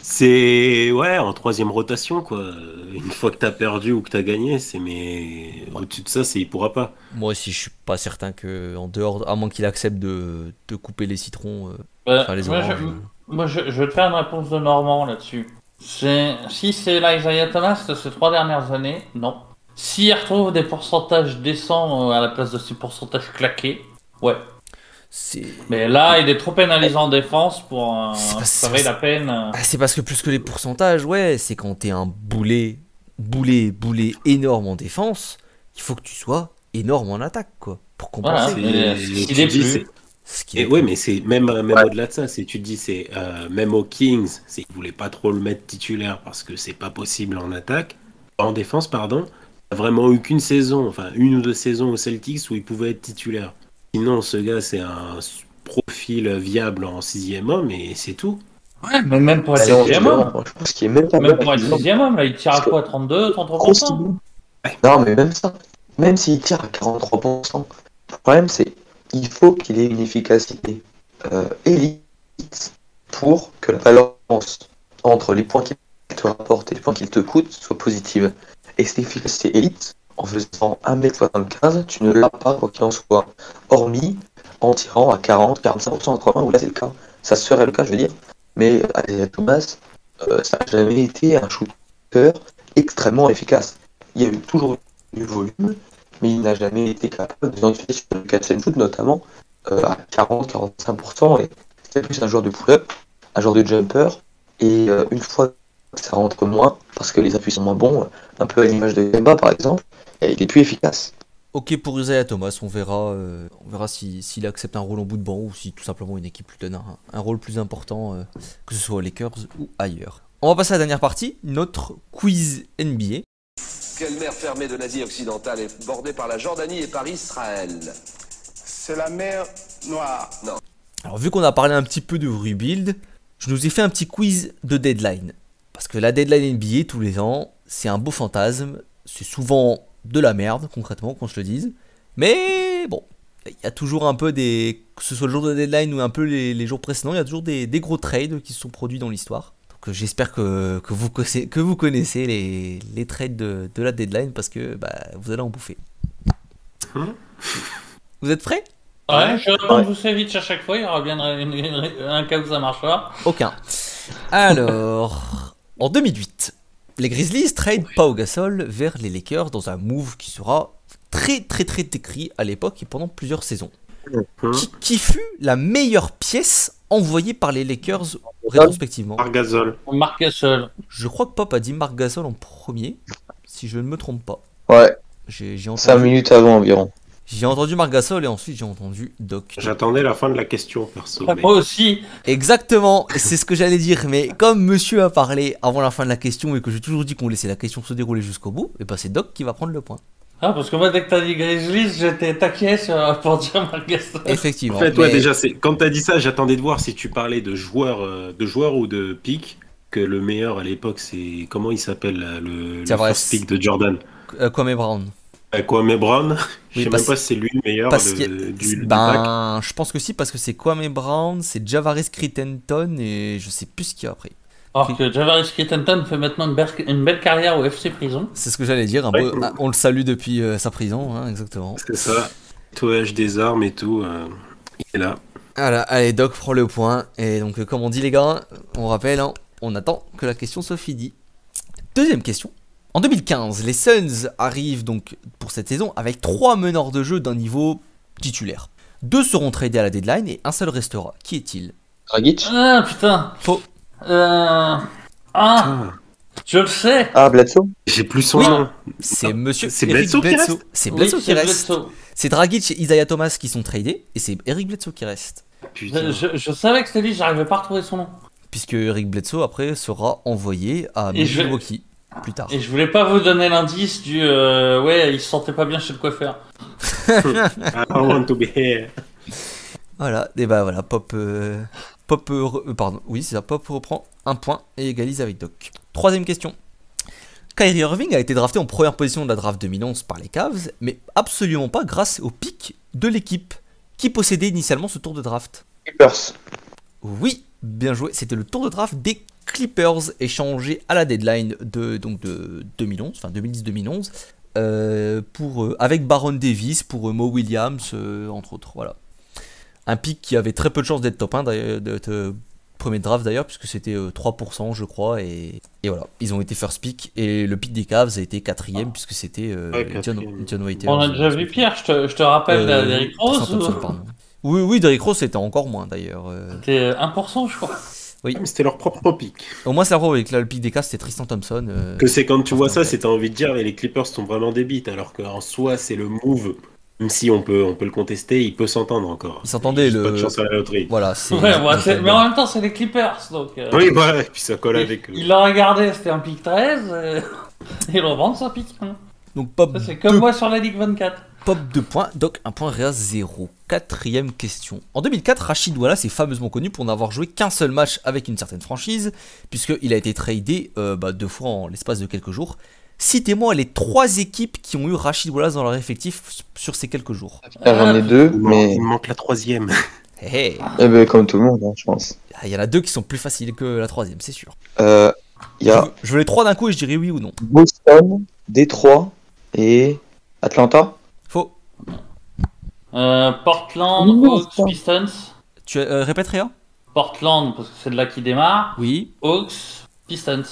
[SPEAKER 2] C'est en 3e rotation quoi. Une fois que t'as perdu ou que t'as gagné, mais au-dessus de ça, il pourra pas.
[SPEAKER 1] Moi aussi, je suis pas certain que en dehors, à moins qu'il accepte de couper les citrons, les oranges.
[SPEAKER 3] Moi, je vais te faire une réponse de Normand là-dessus. Si c'est l'Isaiah Thomas de ces 3 dernières années, non. S'il retrouve des pourcentages décents à la place de ces pourcentages claqués, ouais. Mais là, il est trop pénalisant en défense pour ça vaille la peine.
[SPEAKER 1] C'est parce que plus que les pourcentages, c'est quand t'es un boulet énorme en défense, il faut que tu sois énorme en attaque, quoi, pour compenser.
[SPEAKER 2] Voilà, mais c'est même au-delà de ça, tu te dis, même aux Kings, ils voulaient pas trop le mettre titulaire parce que c'est pas possible en défense, pardon. Vraiment aucune saison, enfin 1 ou 2 saisons aux Celtics où il pouvait être titulaire. Sinon, ce gars, c'est un profil viable en 6e homme et c'est tout.
[SPEAKER 3] Ouais, mais même pour être 6e homme.
[SPEAKER 4] Je pense qu'il est même pas
[SPEAKER 3] même pour être 6e homme, là, il tire à quoi, 32, 33%?
[SPEAKER 4] Non, mais même ça. Même s'il tire à 43%, le problème, c'est qu'il faut qu'il ait une efficacité élite pour que la balance entre les points qu'il te rapporte et les points qu'il te coûte soit positive. Et cette efficacité élite, en faisant 1m75, tu ne l'as pas, quoi qu'il en soit. Hormis en tirant à 40, 45% à 3 points, où là c'est le cas. Ça serait le cas, je veux dire. Mais Isaiah Thomas, ça n'a jamais été un shooter extrêmement efficace. Il y a eu toujours du volume, mais il n'a jamais été capable de s'identifier sur le catch and shoot, notamment à 40-45%. Et c'est plus un joueur de pull-up, un joueur de jumper. Et une fois que ça rentre moins, parce que les appuis sont moins bons, un peu à l'image de Kemba par exemple, il est plus efficace.
[SPEAKER 1] Ok pour Isaiah Thomas, on verra s'il accepte un rôle en bout de banc ou si tout simplement une équipe lui donne un rôle plus important, que ce soit aux Lakers ou ailleurs. On va passer à la dernière partie, notre quiz NBA.
[SPEAKER 6] Quelle mer fermée de l'Asie occidentale est bordée par la Jordanie et par Israël?
[SPEAKER 7] C'est la mer Noire.
[SPEAKER 6] Non.
[SPEAKER 1] Alors vu qu'on a parlé un petit peu de rebuild, je nous ai fait un petit quiz de deadline. Parce que la deadline NBA tous les ans, c'est un beau fantasme, c'est souvent de la merde, concrètement, qu'on se le dise. Mais bon, il y a toujours un peu que ce soit le jour de deadline ou un peu les jours précédents, il y a toujours des gros trades qui se sont produits dans l'histoire. Donc j'espère que vous connaissez les trades de la deadline parce que vous allez en bouffer. Vous êtes prêts?
[SPEAKER 3] Ouais, je vais répondre Vucevic à chaque fois, il y aura bien un cas où ça marchera.
[SPEAKER 1] Aucun. Alors, en 2008, les Grizzlies trade Pau Gasol vers les Lakers dans un move qui sera très décrit à l'époque et pendant plusieurs saisons. Qui fut la meilleure pièce envoyée par les Lakers rétrospectivement?
[SPEAKER 2] Marc Gasol.
[SPEAKER 3] Marc Gasol.
[SPEAKER 1] Je crois que Pop a dit Marc Gasol en premier, si je ne me trompe pas.
[SPEAKER 4] Ouais,
[SPEAKER 1] J'ai
[SPEAKER 4] 5
[SPEAKER 1] entendu,
[SPEAKER 4] minutes avant environ.
[SPEAKER 1] j'ai entendu Marc Gasol et ensuite j'ai entendu Doc.
[SPEAKER 2] J'attendais la fin de la question, perso.
[SPEAKER 3] Moi aussi.
[SPEAKER 1] Exactement, c'est ce que j'allais dire, mais comme monsieur a parlé avant la fin de la question et que j'ai toujours dit qu'on laissait la question se dérouler jusqu'au bout, et c'est Doc qui va prendre le point.
[SPEAKER 3] Ah, parce que moi, dès que t'as dit Grizzlies, j'étais taquet pour dire Marc Gasol.
[SPEAKER 1] Effectivement.
[SPEAKER 2] En fait, ouais, déjà, quand t'as dit ça, j'attendais de voir si tu parlais de joueurs ou de pick. Que le meilleur à l'époque, c'est. Comment il s'appelle le first pick de Jordan?
[SPEAKER 1] Kwame Brown.
[SPEAKER 2] Kwame Brown. Je sais
[SPEAKER 1] Oui,
[SPEAKER 2] même pas si c'est lui le meilleur du pack.
[SPEAKER 1] Je pense que si, parce que c'est Kwame Brown, c'est Javaris Crittenton et je sais plus ce qu'il y a après.
[SPEAKER 3] Alors que Javaris Crittenton fait maintenant une belle carrière au FC Prison.
[SPEAKER 1] C'est ce que j'allais dire, on le salue depuis sa prison, hein, exactement.
[SPEAKER 2] C'est ça, nettoyage des armes et tout, il est là.
[SPEAKER 1] Voilà, allez, Doc prend le point, et donc comme on dit les gars, on rappelle, hein, on attend que la question soit finie. Deuxième question. En 2015, les Suns arrivent donc pour cette saison avec 3 meneurs de jeu d'un niveau titulaire. 2 seront tradés à la deadline et un seul restera. Qui est-il?
[SPEAKER 4] Dragic?
[SPEAKER 3] Ah putain.
[SPEAKER 1] Faux.
[SPEAKER 3] Je le sais.
[SPEAKER 4] Ah, Bledsoe?
[SPEAKER 2] J'ai plus son nom.
[SPEAKER 1] C'est monsieur
[SPEAKER 2] C'est
[SPEAKER 1] Eric
[SPEAKER 2] Bledsoe qui reste.
[SPEAKER 1] C'est Bledsoe qui reste.
[SPEAKER 3] Bledsoe.
[SPEAKER 1] C'est Dragic et Isaiah Thomas qui sont tradés et c'est Eric Bledsoe qui reste.
[SPEAKER 2] Putain.
[SPEAKER 3] Je savais que c'était lui, j'arrivais pas à retrouver son nom.
[SPEAKER 1] Puisque Eric Bledsoe après sera envoyé à Milwaukee plus tard.
[SPEAKER 3] Et je voulais pas vous donner l'indice du ouais, il se sentait pas bien chez le coiffeur.
[SPEAKER 2] I want to be here.
[SPEAKER 1] Voilà, et voilà, Pop reprend un point et égalise avec Doc. Troisième question. Kyrie Irving a été drafté en première position de la draft 2011 par les Cavs, mais absolument pas grâce au pic de l'équipe qui possédait initialement ce tour de draft.
[SPEAKER 4] Clippers.
[SPEAKER 1] Oui, bien joué, c'était le tour de draft des Clippers échangé à la deadline de 2011, enfin 2010-2011, avec Baron Davis pour Mo Williams, entre autres, voilà. Un pick qui avait très peu de chances d'être top 1, d'être premier draft d'ailleurs, puisque c'était 3% je crois, et voilà, ils ont été first pick, et le pick des Cavs a été 4ème, puisque c'était John Waiters.
[SPEAKER 3] On a déjà vu Pierre, je te rappelle Derrick Rose.
[SPEAKER 1] Oui, Derrick Rose c'était encore moins d'ailleurs.
[SPEAKER 3] C'était 1% je crois.
[SPEAKER 1] Oui.
[SPEAKER 2] C'était leur propre pick.
[SPEAKER 1] Au moins c'est vrai avec le pick des Cavs c'était Tristan Thompson.
[SPEAKER 2] Que c'est quand tu vois ça, c'est t'as envie de dire mais les Clippers sont vraiment des bites, alors qu'en soi c'est le move. Même si on peut le contester, il peut s'entendre encore.
[SPEAKER 1] Il s'entendait
[SPEAKER 2] Pas de chance à la loterie.
[SPEAKER 1] Voilà, c'est.
[SPEAKER 3] Ouais, mais en même temps c'est les Clippers donc.
[SPEAKER 2] Oui, voilà, et puis ça colle avec.
[SPEAKER 3] Il l'a regardé, c'était un pick 13 et le revendre ça pick 1.
[SPEAKER 1] Donc Pop.
[SPEAKER 3] Ça, c'est comme moi sur la Ligue 24.
[SPEAKER 1] Pop 2 points, Doc 1 point, Réa 0. Quatrième question. En 2004, Rachid Wallace est fameusement connu pour n'avoir joué qu'un seul match avec une certaine franchise, puisqu'il a été tradé 2 fois en l'espace de quelques jours. Citez-moi les 3 équipes qui ont eu Rachid Wallace dans leur effectif sur ces quelques jours.
[SPEAKER 4] J'en ai 2, mais.
[SPEAKER 2] Il manque la 3ème.
[SPEAKER 1] Hey.
[SPEAKER 4] Eh ben, comme tout le monde, hein, je pense.
[SPEAKER 1] Il y en a 2 qui sont plus faciles que la 3ème, c'est sûr.
[SPEAKER 4] Il y a
[SPEAKER 1] Je veux les 3 d'un coup et je dirais oui ou non.
[SPEAKER 4] Boston, Détroit et Atlanta.
[SPEAKER 1] Faux.
[SPEAKER 3] Portland, Hawks, Pistons.
[SPEAKER 1] Tu répètes Réa.
[SPEAKER 3] Portland, parce que c'est de là qu'il démarre.
[SPEAKER 1] Oui.
[SPEAKER 3] Hawks, Pistons.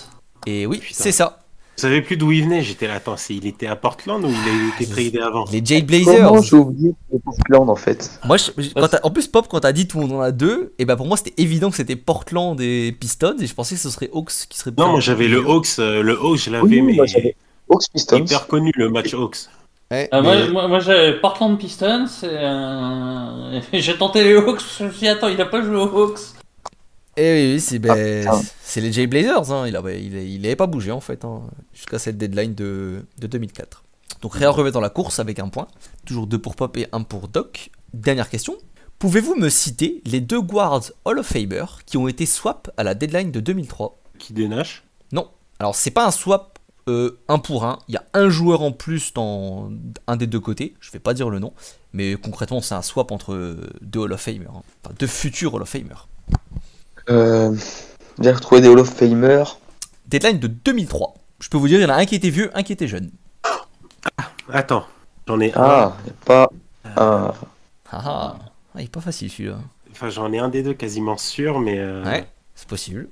[SPEAKER 1] Et oui,
[SPEAKER 2] Putain.
[SPEAKER 1] c'est ça.
[SPEAKER 2] Je savais plus d'où il venait, j'étais là, attends, il était à Portland ou il a été tradé avant?
[SPEAKER 1] Les Jay Blazers.
[SPEAKER 4] Comment j'ai oublié Portland en fait?
[SPEAKER 1] Moi, en plus, Pop, quand t'as dit tout le monde en a 2, et bah pour moi c'était évident que c'était Portland et Pistons, et je pensais que ce serait Hawks qui serait.
[SPEAKER 2] Non, moi j'avais le Hawks, je l'avais,
[SPEAKER 4] Oui,
[SPEAKER 2] mais
[SPEAKER 4] moi, j'avais Hawks Pistons.
[SPEAKER 2] hyper connu le match Hawks.
[SPEAKER 1] Ouais,
[SPEAKER 3] Moi j'avais Portland Pistons et j'ai tenté les Hawks. Je me suis dit, attends, il a pas joué aux Hawks.
[SPEAKER 1] Et oui, c'est
[SPEAKER 4] putain.
[SPEAKER 1] c'est les Jay Blazers, hein. Il avait pas bougé en fait, hein, jusqu'à cette deadline de 2004. Donc Réa remet dans la course avec un point. Toujours 2 pour Pop et 1 pour Doc. Dernière question. Pouvez-vous me citer les 2 guards Hall of Famer qui ont été swap à la deadline de 2003?
[SPEAKER 2] Qui dénache?
[SPEAKER 1] Non. Alors c'est pas un swap un pour un. Il y a un joueur en plus dans un des deux côtés. Je vais pas dire le nom, mais concrètement, c'est un swap entre deux Hall of Famers, hein. Enfin, deux futurs Hall of Famers.
[SPEAKER 4] J'ai retrouvé des Hall of Famers.
[SPEAKER 1] Deadline de 2003. Je peux vous dire, il y en a un qui était vieux, un qui était jeune.
[SPEAKER 2] Attends, j'en ai un.
[SPEAKER 4] Ah, y a pas un.
[SPEAKER 1] Il est pas facile celui-là.
[SPEAKER 2] Enfin, j'en ai un des deux quasiment sûr, mais
[SPEAKER 1] Ouais, c'est possible.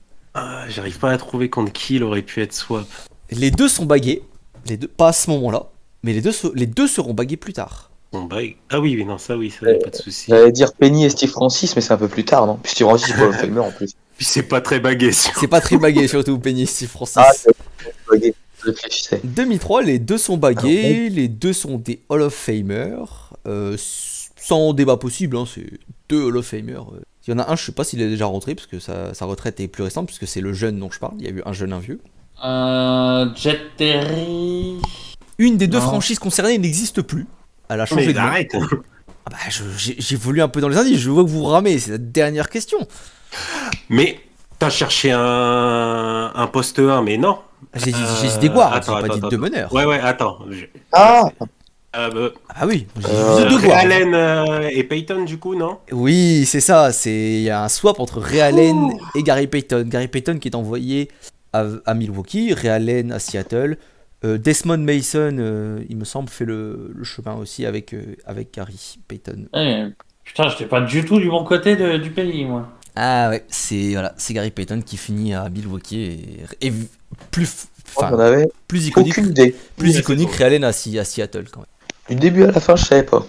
[SPEAKER 2] j'arrive pas à trouver contre qui il aurait pu être swap.
[SPEAKER 1] Les deux sont bagués. Les deux, pas à ce moment-là, mais les deux seront bagués plus tard.
[SPEAKER 2] Bon, bah, ah oui, non, ça, y a pas de souci.
[SPEAKER 4] J'allais dire Penny et Steve Francis, mais c'est un peu plus tard, non? Puis Steve Francis, c'est pas Hall of Famer en plus.
[SPEAKER 2] Puis c'est pas très bagué,
[SPEAKER 1] C'est pas très bagué, surtout Penny et Steve Francis.
[SPEAKER 4] Ah, c'est bagué. Je réfléchissais.
[SPEAKER 1] 2003, les deux sont bagués, les deux sont des Hall of Famers. Sans débat possible, hein, c'est deux Hall of Famers. Il y en a un, je sais pas s'il est déjà rentré, parce que sa retraite est plus récente, puisque c'est le jeune dont je parle. Il y a eu un jeune, un vieux.
[SPEAKER 3] Jet Terry.
[SPEAKER 1] Une des deux
[SPEAKER 3] Non.
[SPEAKER 1] franchises concernées n'existe plus. Elle a changé
[SPEAKER 2] Mais
[SPEAKER 1] de nom.
[SPEAKER 2] arrête.
[SPEAKER 1] Ah bah, j'ai voulu un peu dans les indices, je vois que vous ramez, c'est la dernière question.
[SPEAKER 2] Mais t'as cherché un poste 1, mais non.
[SPEAKER 1] J'ai dit des guards, j'ai
[SPEAKER 2] attends,
[SPEAKER 1] pas dit
[SPEAKER 2] attends,
[SPEAKER 1] deux meneurs.
[SPEAKER 2] Ouais, attends.
[SPEAKER 4] Ah,
[SPEAKER 1] Ah bah oui, j'ai dit deux
[SPEAKER 2] Ray
[SPEAKER 1] guards.
[SPEAKER 2] Allen et Peyton, du coup, non?
[SPEAKER 1] Oui, c'est ça, il y a un swap entre Ray Allen et Gary Payton. Gary Payton qui est envoyé à Milwaukee, Ray Allen à Seattle. Desmond Mason, il me semble, fait le chemin aussi avec Gary Payton.
[SPEAKER 3] Putain, j'étais pas du tout du bon côté du pays, moi.
[SPEAKER 1] Ah ouais, c'est Gary Payton qui finit à Milwaukee et plus,
[SPEAKER 4] j'en avais
[SPEAKER 1] plus iconique,
[SPEAKER 4] aucune idée.
[SPEAKER 1] Ray Allen à Seattle quand même.
[SPEAKER 4] Du début à la fin, je savais pas.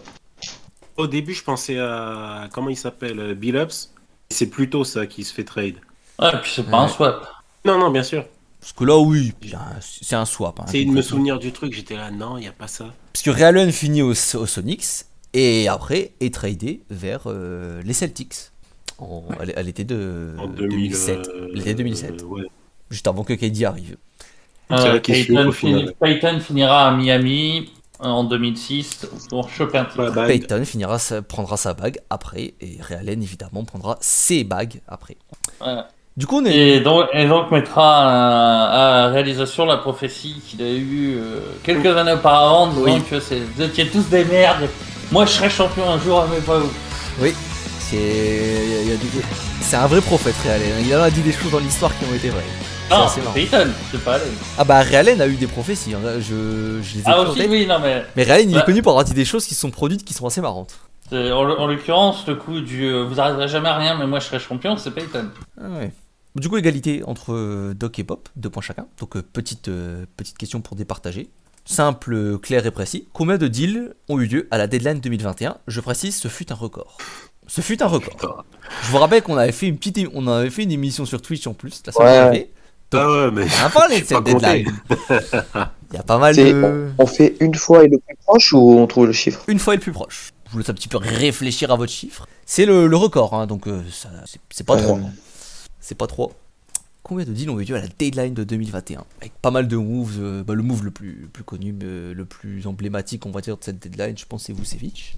[SPEAKER 2] Au début, je pensais à. Comment il s'appelle? Billups. C'est plutôt ça qui se fait trade.
[SPEAKER 3] Ouais, puis c'est pas un swap.
[SPEAKER 2] Non, bien sûr.
[SPEAKER 1] Parce que là, oui, c'est un swap. Hein,
[SPEAKER 2] C'est de me souvenir du truc, j'étais là, non, il a pas ça.
[SPEAKER 1] Parce que Ray Allen finit aux Sonics et après est tradé vers les Celtics à l'été de
[SPEAKER 2] En
[SPEAKER 1] 2007. L'été 2007,
[SPEAKER 2] ouais.
[SPEAKER 1] juste avant que KD arrive.
[SPEAKER 2] C'est vrai qu'il finit au final.
[SPEAKER 3] Payton finira à Miami en 2006 pour choper un titre.
[SPEAKER 2] Bague.
[SPEAKER 1] Payton prendra sa bague après et Ray Allen évidemment prendra ses bagues après.
[SPEAKER 3] Ouais.
[SPEAKER 1] Du coup, on est...
[SPEAKER 3] Et donc mettra à réalisation la prophétie qu'il a eue quelques années auparavant, disant que vous étiez tous des merdes. Moi, je serai champion un jour, mais pas vous.
[SPEAKER 1] Oui, c'est un vrai prophète, Ray Allen. Il en a dit des choses dans l'histoire qui ont été vraies.
[SPEAKER 3] Non,
[SPEAKER 1] C'est marrant.
[SPEAKER 3] Payton, c'est pas Allen.
[SPEAKER 1] Ah bah Ray Allen a eu des prophéties, hein. Je les ai
[SPEAKER 3] Ah
[SPEAKER 1] plus en
[SPEAKER 3] aussi,
[SPEAKER 1] tête.
[SPEAKER 3] oui, non mais...
[SPEAKER 1] Mais Ray Allen, il est
[SPEAKER 3] Bah.
[SPEAKER 1] connu pour avoir dit des choses qui sont produites qui sont assez marrantes.
[SPEAKER 3] En l'occurrence, le coup du vous arriverez jamais à rien, mais moi je serai champion, c'est Payton.
[SPEAKER 1] Ah ouais. Du coup, égalité entre Doc et Pop, 2 points chacun. Donc, petite question pour départager. Simple, clair et précis. Combien de deals ont eu lieu à la deadline 2021? Je précise, ce fut un record. Ce fut un record. Je vous rappelle qu'on avait fait une émission sur Twitch en plus, la semaine dernière.
[SPEAKER 2] Ah ouais, mais.
[SPEAKER 1] On a parlé de cette deadline. Il y a pas mal de...
[SPEAKER 4] On fait une fois et le plus proche ou on trouve le chiffre?
[SPEAKER 1] Une fois et le plus proche. Je vous laisse un petit peu réfléchir à votre chiffre. C'est le record, hein, donc c'est pas trop. C'est pas trop. Combien de deals ont eu lieu à la deadline de 2021? Avec pas mal de moves. Le move le plus connu, le plus emblématique, on va dire, de cette deadline, je pense, c'est Vucevic.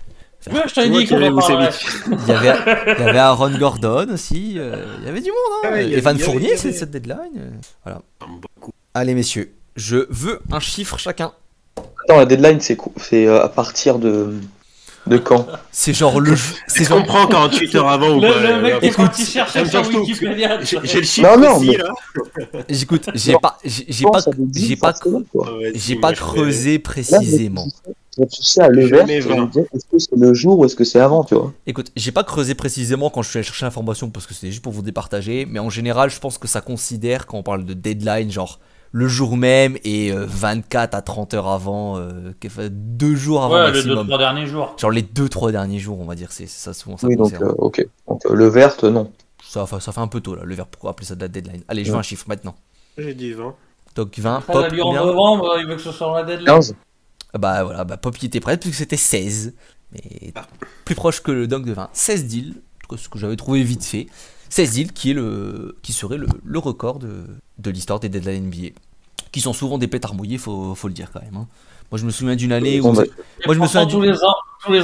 [SPEAKER 3] Ouais, je t'avais dit qu'on en parlerait.
[SPEAKER 1] Il y avait Aaron Gordon aussi. Il y avait du monde, hein.
[SPEAKER 2] Ouais,
[SPEAKER 1] Evan
[SPEAKER 2] il y
[SPEAKER 1] Fournier,
[SPEAKER 2] avait-
[SPEAKER 1] c'est cette deadline. Voilà.
[SPEAKER 2] Beaucoup.
[SPEAKER 1] Allez, messieurs, je veux un chiffre chacun.
[SPEAKER 4] Attends, la deadline, c'est à partir de quand?
[SPEAKER 1] C'est genre le jeu. C'est
[SPEAKER 2] Est-ce
[SPEAKER 1] genre.
[SPEAKER 2] qu'on prend 48 heures avant ou pas?
[SPEAKER 3] Le mec est
[SPEAKER 1] écoute,
[SPEAKER 3] parti chercher sur Wikipédia.
[SPEAKER 2] J'ai le chiffre
[SPEAKER 4] Non,
[SPEAKER 2] précis,
[SPEAKER 4] mais-
[SPEAKER 2] là.
[SPEAKER 1] J'écoute, j'ai
[SPEAKER 4] Non.
[SPEAKER 1] pas
[SPEAKER 2] Vas-y,
[SPEAKER 1] pas
[SPEAKER 2] moi,
[SPEAKER 1] creusé précisément.
[SPEAKER 4] Je réfléchis à le vert,
[SPEAKER 2] Jamais
[SPEAKER 4] je me
[SPEAKER 2] 20.
[SPEAKER 4] dire, est-ce que c'est le jour ou est-ce que c'est avant, tu vois?
[SPEAKER 1] Écoute, j'ai pas creusé précisément quand je suis allé chercher l'information parce que c'était juste pour vous départager, mais en général, je pense que ça considère quand on parle de deadline, genre le jour même et 24 à 30 heures avant, 2 jours avant
[SPEAKER 3] Ouais, les
[SPEAKER 1] maximum.
[SPEAKER 3] 2-3 derniers jours.
[SPEAKER 1] Genre les 2-3 derniers jours, on va dire, c'est ça souvent ça
[SPEAKER 4] Oui, donc,
[SPEAKER 1] concerne.
[SPEAKER 4] ok. Donc, le vert, non.
[SPEAKER 1] Ça fait un peu tôt là, le verre, pourquoi appeler ça de la deadline? Allez, je veux un chiffre maintenant.
[SPEAKER 2] J'ai dit 20.
[SPEAKER 1] Donc 20,
[SPEAKER 3] Après,
[SPEAKER 1] Pop,
[SPEAKER 3] la Lyon en
[SPEAKER 1] combien?
[SPEAKER 3] novembre, il veut que ce soit la deadline.
[SPEAKER 4] 15.
[SPEAKER 1] Bah voilà, Pop il était prêt puisque c'était 16. Mais plus proche que le dunk de 20. 16 deals, en tout cas, ce que j'avais trouvé vite fait. 16 deals qui serait le record de l'histoire des deadlines NBA. Qui sont souvent des pétards mouillés, faut le dire quand même. Hein. Moi je me souviens d'une année où...
[SPEAKER 4] Bon, bah,
[SPEAKER 1] Moi je me souviens
[SPEAKER 3] tous les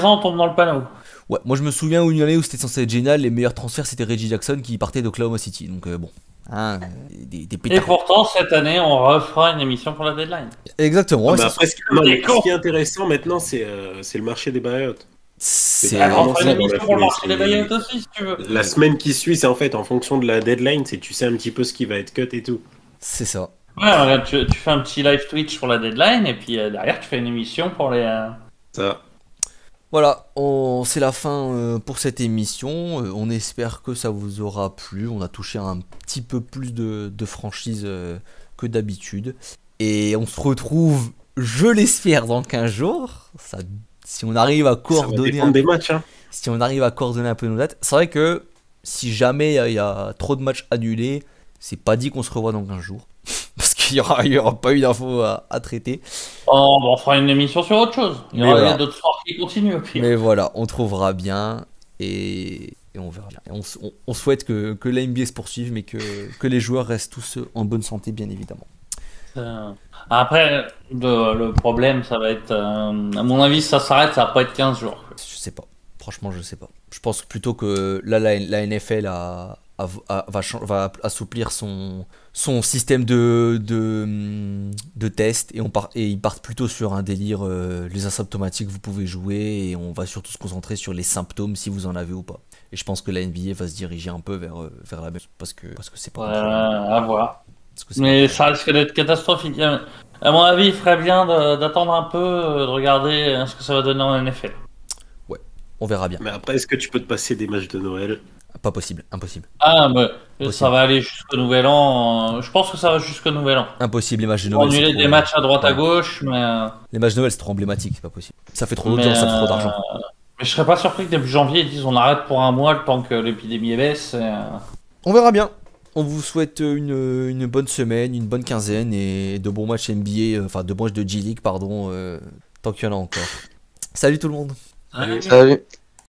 [SPEAKER 3] ans, on tombe dans le panneau.
[SPEAKER 1] Ouais, moi je me souviens d'une année où c'était censé être génial, les meilleurs transferts c'était Reggie Jackson qui partait d'Oklahoma City. Donc bon, Hein, des
[SPEAKER 3] Et
[SPEAKER 1] pétards.
[SPEAKER 3] pourtant, cette année, on refera une émission pour la deadline.
[SPEAKER 1] Exactement.
[SPEAKER 2] Ah,
[SPEAKER 1] ouais,
[SPEAKER 2] mais
[SPEAKER 1] c'est-
[SPEAKER 2] après, ce qui est intéressant maintenant, c'est le marché des buyouts.
[SPEAKER 1] c'est
[SPEAKER 3] Alors, on
[SPEAKER 2] vraiment
[SPEAKER 3] fera
[SPEAKER 2] ça
[SPEAKER 3] une
[SPEAKER 2] dans
[SPEAKER 3] émission
[SPEAKER 2] la
[SPEAKER 3] pour le
[SPEAKER 2] foulée,
[SPEAKER 3] marché des
[SPEAKER 2] c'est-
[SPEAKER 3] buyouts aussi, si tu veux.
[SPEAKER 2] La semaine qui suit, c'est en fait en fonction de la deadline, c'est tu sais un petit peu ce qui va être cut et tout.
[SPEAKER 1] c'est ça.
[SPEAKER 3] Ouais, regarde, tu fais un petit live Twitch pour la deadline, et puis derrière, tu fais une émission pour les...
[SPEAKER 2] Ça.
[SPEAKER 1] Voilà, c'est la fin pour cette émission. On espère que ça vous aura plu. On a touché un petit peu plus de franchise que d'habitude. Et on se retrouve, je l'espère, dans 15 jours. Si on arrive à
[SPEAKER 2] Ça va
[SPEAKER 1] coordonner
[SPEAKER 2] dépendre des matchs. Hein.
[SPEAKER 1] si on arrive à coordonner un peu nos dates. C'est vrai que si jamais il y a trop de matchs annulés, c'est pas dit qu'on se revoit dans 15 jours. Parce qu'il y aura pas eu d'infos à traiter.
[SPEAKER 3] Oh, bon, on fera une émission sur autre chose. Il y
[SPEAKER 1] Mais
[SPEAKER 3] aura
[SPEAKER 1] voilà.
[SPEAKER 3] d'autres sports qui continuent, au pire.
[SPEAKER 1] Mais voilà, on trouvera bien et on verra bien. Et on souhaite que la NBA se poursuive, mais que les joueurs restent tous en bonne santé, bien évidemment.
[SPEAKER 3] Après, le problème, ça va être... à mon avis, ça s'arrête, ça va pas être 15 jours.
[SPEAKER 1] Je sais pas. Franchement, je sais pas. Je pense plutôt que là, la NFL va assouplir son système de test et ils partent plutôt sur un délire les asymptomatiques vous pouvez jouer et on va surtout se concentrer sur les symptômes si vous en avez ou pas. Et je pense que la NBA va se diriger un peu vers la même parce que c'est pas
[SPEAKER 3] À voir.
[SPEAKER 1] parce que c'est
[SPEAKER 3] Mais
[SPEAKER 1] pas-
[SPEAKER 3] ça risque d'être catastrophique. À mon avis, il ferait bien d'attendre un peu, de regarder ce que ça va donner en NFL.
[SPEAKER 1] on verra bien.
[SPEAKER 2] Mais après, est-ce que tu peux te passer des matchs de Noël?
[SPEAKER 1] Pas possible, impossible.
[SPEAKER 3] Ah, mais
[SPEAKER 1] Possible.
[SPEAKER 3] ça va aller jusqu'au Nouvel An. Je pense que ça va jusqu'au Nouvel An.
[SPEAKER 1] Impossible, les matchs de
[SPEAKER 3] Ils
[SPEAKER 1] Noël.
[SPEAKER 3] vont
[SPEAKER 1] c'est
[SPEAKER 3] annuler
[SPEAKER 1] trop-
[SPEAKER 3] des matchs à droite à
[SPEAKER 1] Ouais.
[SPEAKER 3] gauche, mais...
[SPEAKER 1] Les matchs de Noël, c'est trop emblématique, c'est pas possible. Ça fait trop
[SPEAKER 3] Mais,
[SPEAKER 1] d'audience, ça fait trop d'argent.
[SPEAKER 3] Mais je serais pas surpris que début janvier, ils disent on arrête pour un mois le temps que l'épidémie baisse.
[SPEAKER 1] On verra bien. On vous souhaite une bonne semaine, une bonne quinzaine et de bons matchs NBA, enfin de bons matchs de G-League, pardon, tant qu'il y en a encore. Salut tout le monde.
[SPEAKER 3] Ouais.
[SPEAKER 4] Salut.